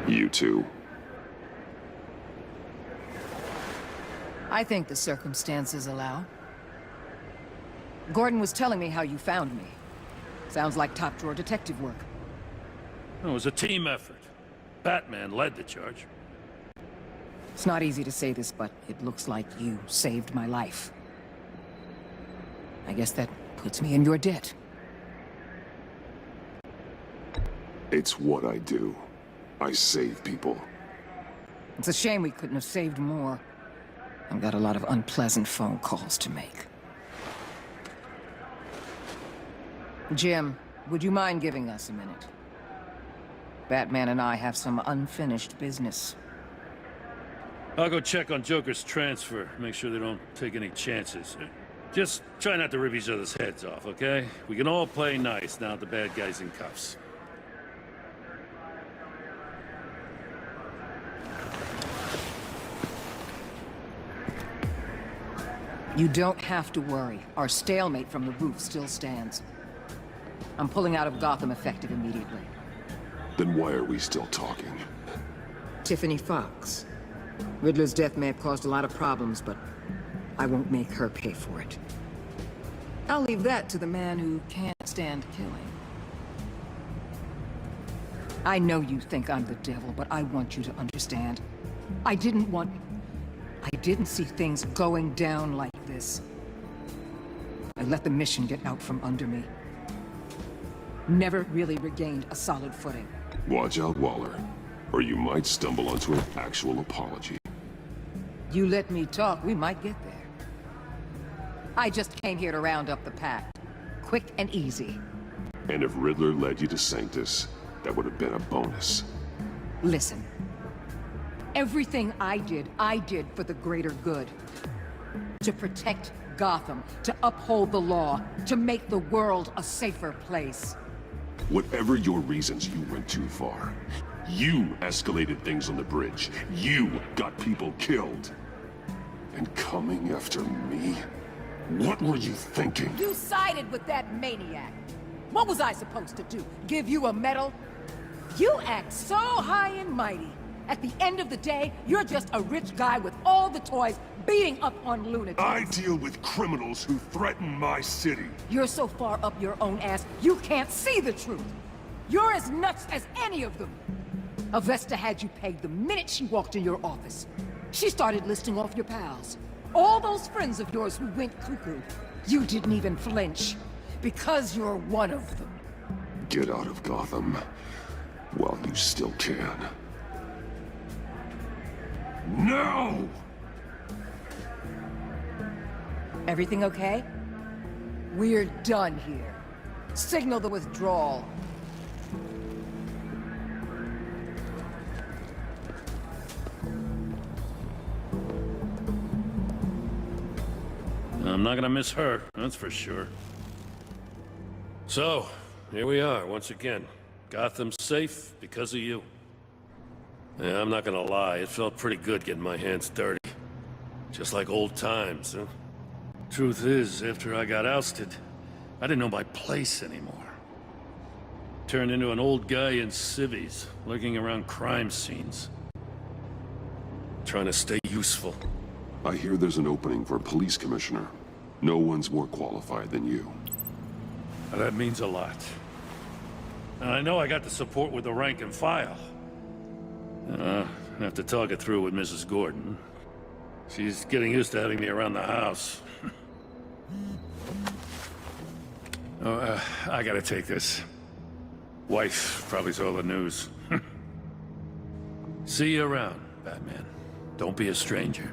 You two. I think the circumstances allow. Gordon was telling me how you found me. Sounds like top-drawer detective work. It was a team effort. Batman led the charge. It's not easy to say this, but it looks like you saved my life. I guess that puts me in your debt. It's what I do. I save people. It's a shame we couldn't have saved more. I've got a lot of unpleasant phone calls to make. Jim, would you mind giving us a minute? Batman and I have some unfinished business. I'll go check on Joker's transfer, make sure they don't take any chances. Just try not to rip each other's heads off, okay? We can all play nice now that the bad guy's in cuffs. You don't have to worry. Our stalemate from the roof still stands. I'm pulling out of Gotham effective immediately. Then why are we still talking? Tiffany Fox. Riddler's death may have caused a lot of problems, but I won't make her pay for it. I'll leave that to the man who can't stand killing. I know you think I'm the devil, but I want you to understand. I didn't see things going down like this. I let the mission get out from under me. Never really regained a solid footing. Watch out, Waller, or you might stumble onto an actual apology. You let me talk, we might get there. I just came here to round up the pack. Quick and easy. And if Riddler led you to Sanctus, that would have been a bonus. Listen. Everything I did for the greater good. To protect Gotham, to uphold the law, to make the world a safer place. Whatever your reasons, you went too far. You escalated things on the bridge. You got people killed. And coming after me? What were you thinking? You sided with that maniac. What was I supposed to do? Give you a medal? You act so high and mighty. At the end of the day, you're just a rich guy with all the toys beating up on lunatics. I deal with criminals who threaten my city. You're so far up your own ass, you can't see the truth. You're as nuts as any of them. Avesta had you pegged the minute she walked in your office. She started listing off your pals. All those friends of yours who went cuckoo. You didn't even flinch. Because you're one of them. Get out of Gotham while you still can. No! Everything okay? We're done here. Signal the withdrawal. I'm not gonna miss her, that's for sure. So, here we are, once again. Gotham's safe because of you. Yeah, I'm not gonna lie, it felt pretty good getting my hands dirty. Just like old times, huh? Truth is, after I got ousted, I didn't know my place anymore. Turned into an old guy in civvies, lurking around crime scenes. Trying to stay useful. I hear there's an opening for a police commissioner. No one's more qualified than you. That means a lot. And I know I got the support with the rank and file. I have to talk it through with Mrs. Gordon. She's getting used to having me around the house. I gotta take this. Wife probably saw the news. See you around, Batman. Don't be a stranger.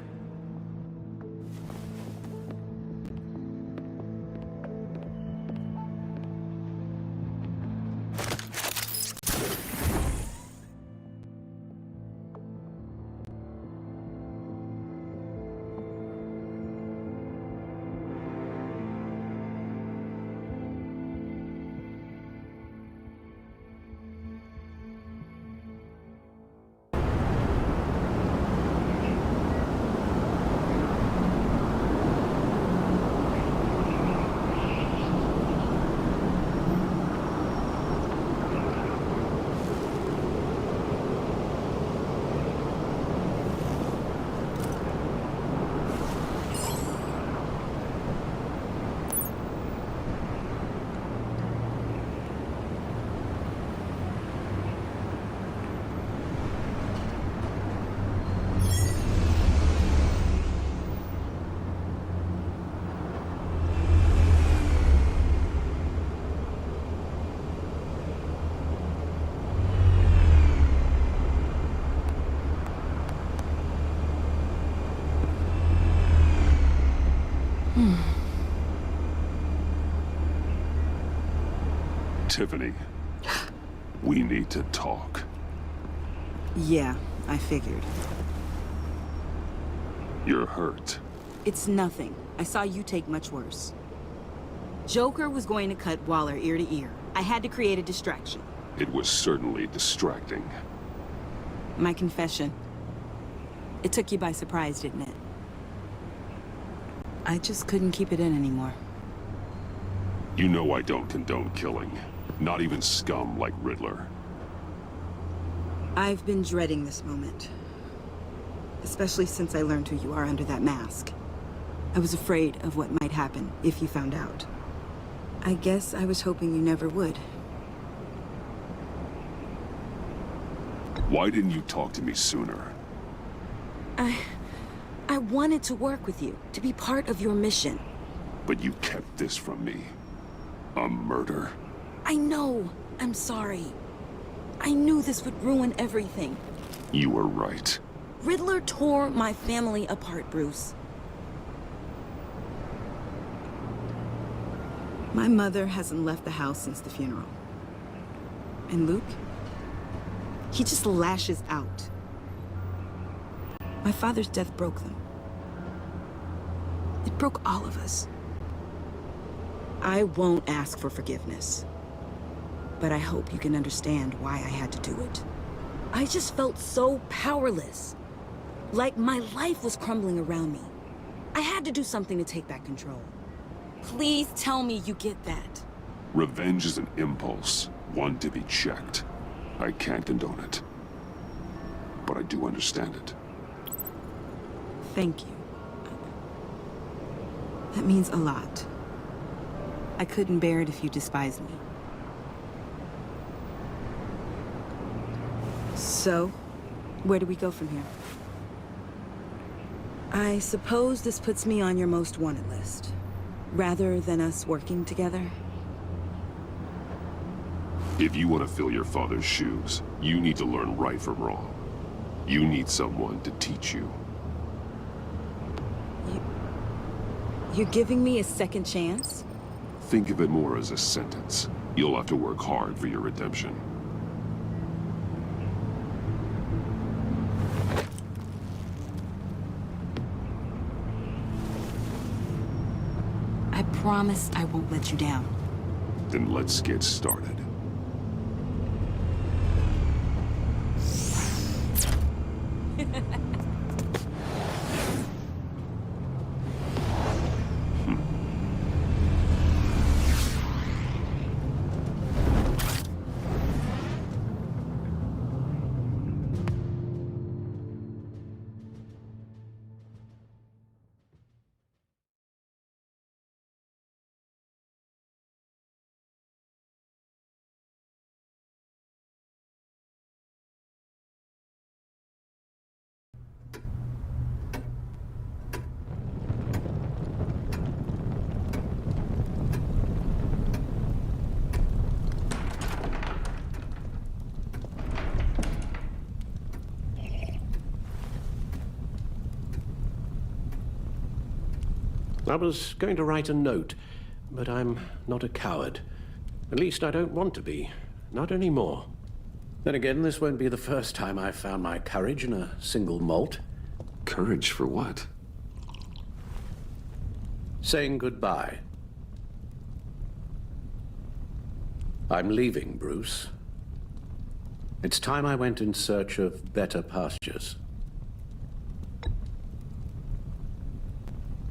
Tiffany, we need to talk. Yeah, I figured. You're hurt. It's nothing. I saw you take much worse. Joker was going to cut Waller ear to ear. I had to create a distraction. It was certainly distracting. My confession. It took you by surprise, didn't it? I just couldn't keep it in anymore. You know I don't condone killing. Not even scum like Riddler. I've been dreading this moment. Especially since I learned who you are under that mask. I was afraid of what might happen if you found out. I guess I was hoping you never would. Why didn't you talk to me sooner? I wanted to work with you, to be part of your mission. But you kept this from me. A murder? I know. I'm sorry. I knew this would ruin everything. You were right. Riddler tore my family apart, Bruce. My mother hasn't left the house since the funeral. And Luke? He just lashes out. My father's death broke them. It broke all of us. I won't ask for forgiveness. But I hope you can understand why I had to do it. I just felt so powerless. Like my life was crumbling around me. I had to do something to take back control. Please tell me you get that. Revenge is an impulse, one to be checked. I can't condone it. But I do understand it. Thank you. That means a lot. I couldn't bear it if you despised me. So, where do we go from here? I suppose this puts me on your most wanted list, rather than us working together. If you want to fill your father's shoes, you need to learn right from wrong. You need someone to teach you. You're giving me a second chance? Think of it more as a sentence. You'll have to work hard for your redemption. I promise I won't let you down. Then let's get started. I was going to write a note, but I'm not a coward. At least I don't want to be. Not anymore. Then again, this won't be the first time I've found my courage in a single malt. Courage for what? Saying goodbye. I'm leaving, Bruce. It's time I went in search of better pastures.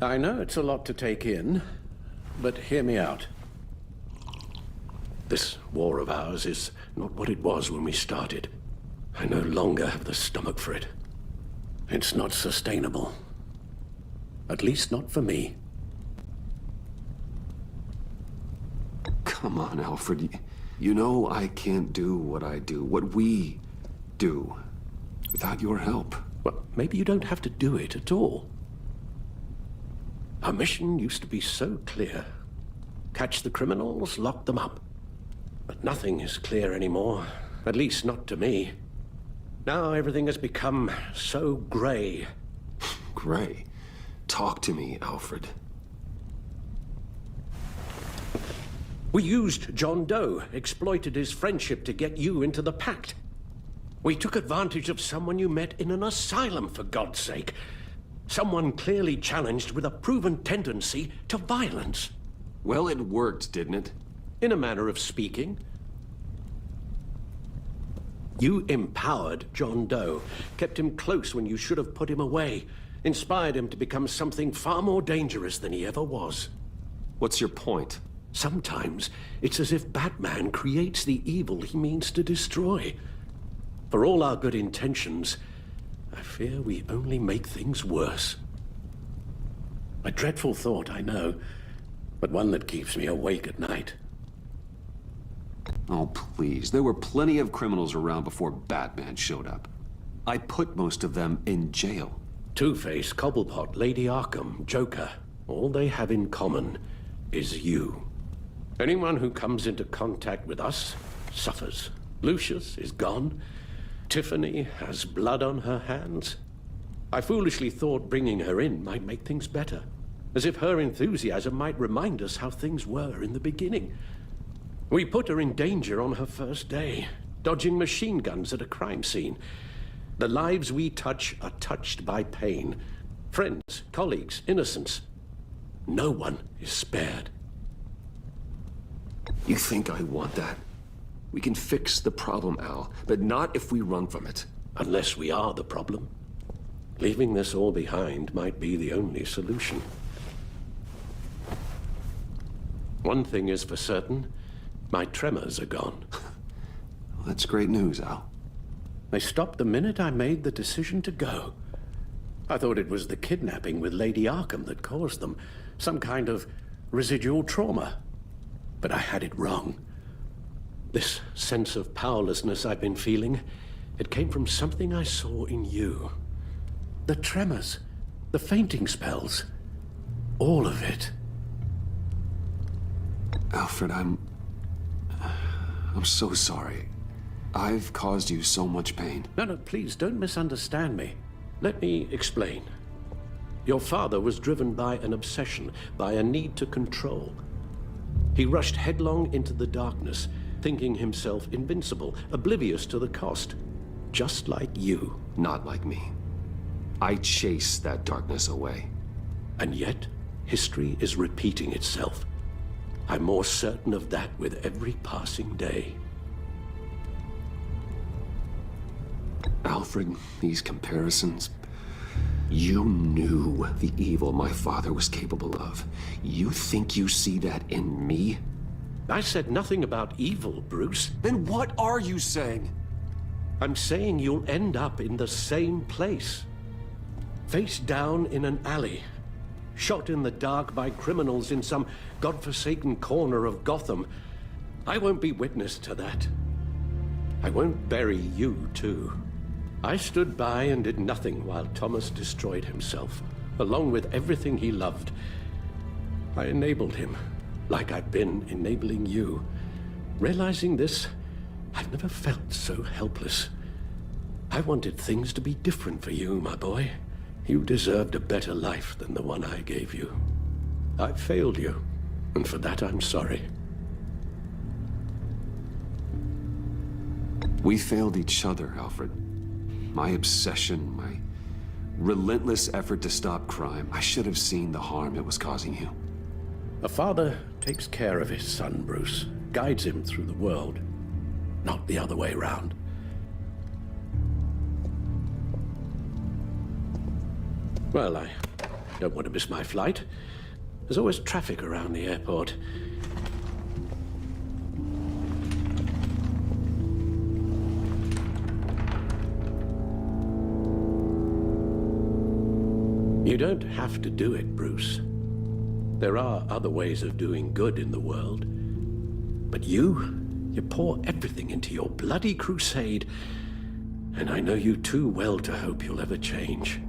I know it's a lot to take in, but hear me out. This war of ours is not what it was when we started. I no longer have the stomach for it. It's not sustainable. At least not for me. Come on, Alfred. You know I can't do what I do, what we do, without your help. Well, maybe you don't have to do it at all. Our mission used to be so clear. Catch the criminals, lock them up. But nothing is clear anymore, at least not to me. Now everything has become so gray. Gray? Talk to me, Alfred. We used John Doe, exploited his friendship to get you into the pact. We took advantage of someone you met in an asylum, for God's sake. Someone clearly challenged with a proven tendency to violence. Well, it worked, didn't it? In a manner of speaking. You empowered John Doe, kept him close when you should have put him away. inspired him to become something far more dangerous than he ever was. What's your point? Sometimes it's as if Batman creates the evil he means to destroy. For all our good intentions, I fear we only make things worse. A dreadful thought, I know, but one that keeps me awake at night. Oh, please. There were plenty of criminals around before Batman showed up. I put most of them in jail. Two-Face, Cobblepot, Lady Arkham, Joker, all they have in common is you. Anyone who comes into contact with us suffers. Lucius is gone. Tiffany has blood on her hands. I foolishly thought bringing her in might make things better, as if her enthusiasm might remind us how things were in the beginning. We put her in danger on her first day, dodging machine guns at a crime scene. The lives we touch are touched by pain. Friends, colleagues, innocents. No one is spared. You think I want that? We can fix the problem, Al, but not if we run from it. Unless we are the problem. Leaving this all behind might be the only solution. One thing is for certain, my tremors are gone. Well, that's great news, Al. They stopped the minute I made the decision to go. I thought it was the kidnapping with Lady Arkham that caused them, some kind of residual trauma. But I had it wrong. This sense of powerlessness I've been feeling, it came from something I saw in you. The tremors, the fainting spells, all of it. Alfred, I'm so sorry. I've caused you so much pain. No, please, don't misunderstand me. Let me explain. Your father was driven by an obsession, by a need to control. He rushed headlong into the darkness, thinking himself invincible, oblivious to the cost. Just like you. Not like me. I chased that darkness away. And yet, history is repeating itself. I'm more certain of that with every passing day. Alfred, these comparisons... You knew the evil my father was capable of. You think you see that in me? I said nothing about evil, Bruce. Then what are you saying? I'm saying you'll end up in the same place. Face down in an alley. Shot in the dark by criminals in some godforsaken corner of Gotham. I won't be witness to that. I won't bury you, too. I stood by and did nothing while Thomas destroyed himself, along with everything he loved. I enabled him, like I've been enabling you. Realizing this, I've never felt so helpless. I wanted things to be different for you, my boy. You deserved a better life than the one I gave you. I failed you, and for that I'm sorry. We failed each other, Alfred. My obsession, my relentless effort to stop crime. I should have seen the harm it was causing you. A father takes care of his son, Bruce. Guides him through the world. Not the other way around. Well, I don't want to miss my flight. There's always traffic around the airport. You don't have to do it, Bruce. There are other ways of doing good in the world. But you pour everything into your bloody crusade, and I know you too well to hope you'll ever change.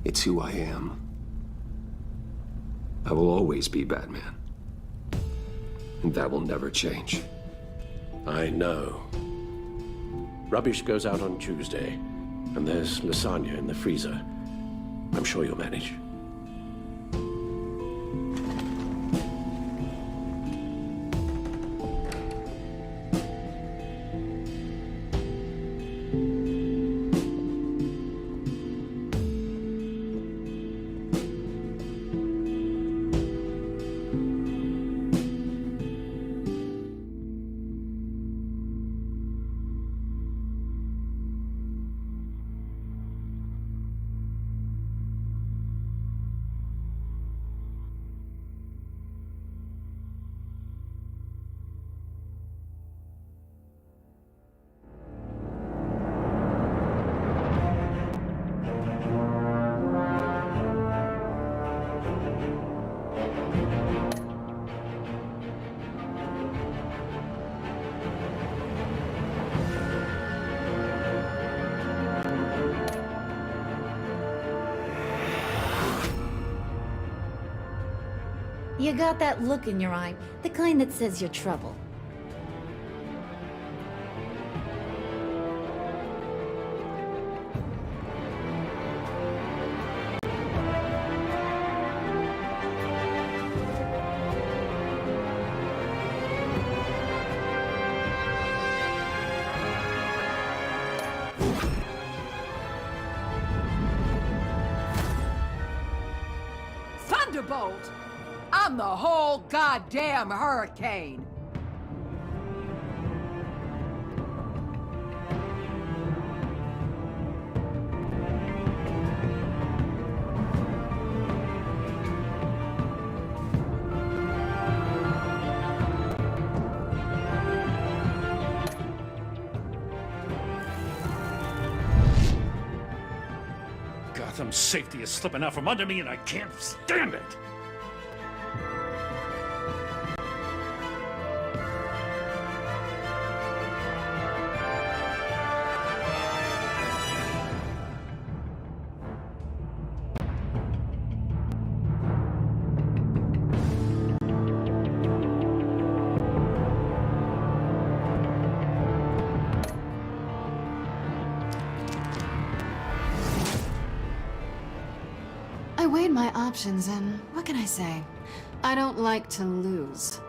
It's who I am. I will always be Batman. And that will never change. I know. Rubbish goes out on Tuesday, and there's lasagna in the freezer. I'm sure you'll manage. You got that look in your eye, the kind that says you're trouble. Thunderbolt! I'm the whole goddamn hurricane! Gotham's safety is slipping out from under me and I can't stand it! I weighed my options, and what can I say? I don't like to lose.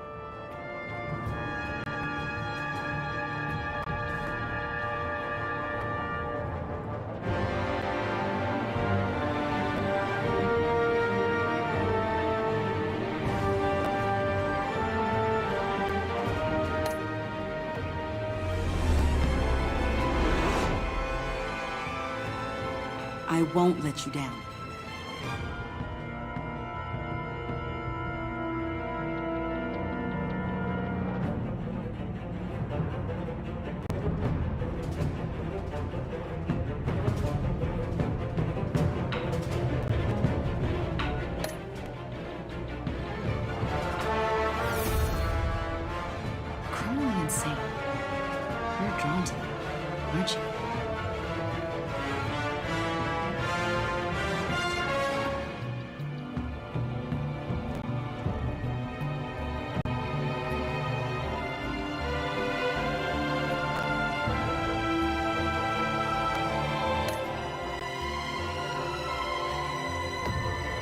I won't let you down. Criminally insane. You're drawn to them, aren't you?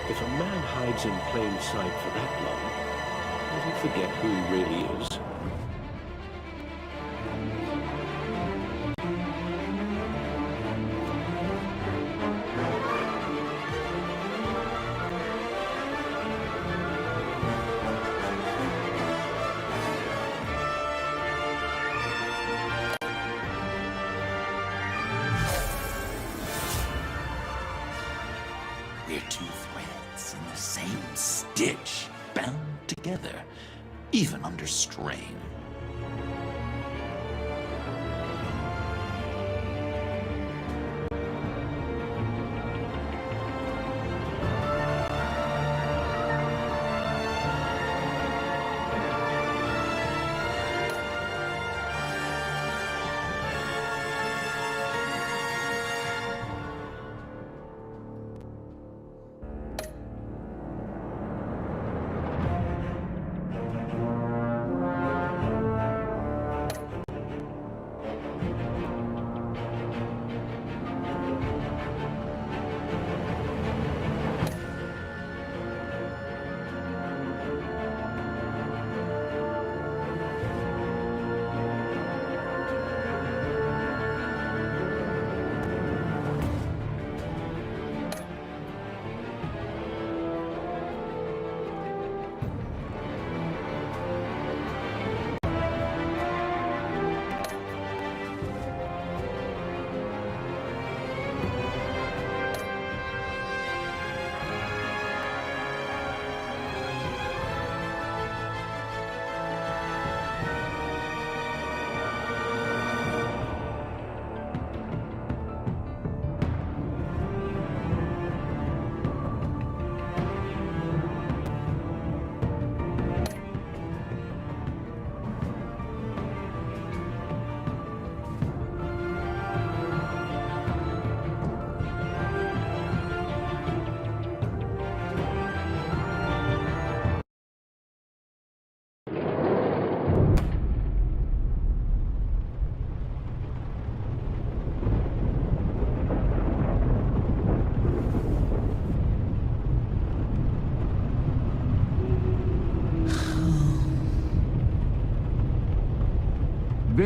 If a man hides in plain sight for that long, does he forget who he really is? We're two threads in the same stitch, bound together, even under strain.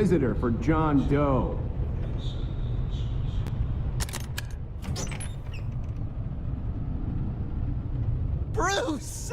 visitor for John Doe. Bruce!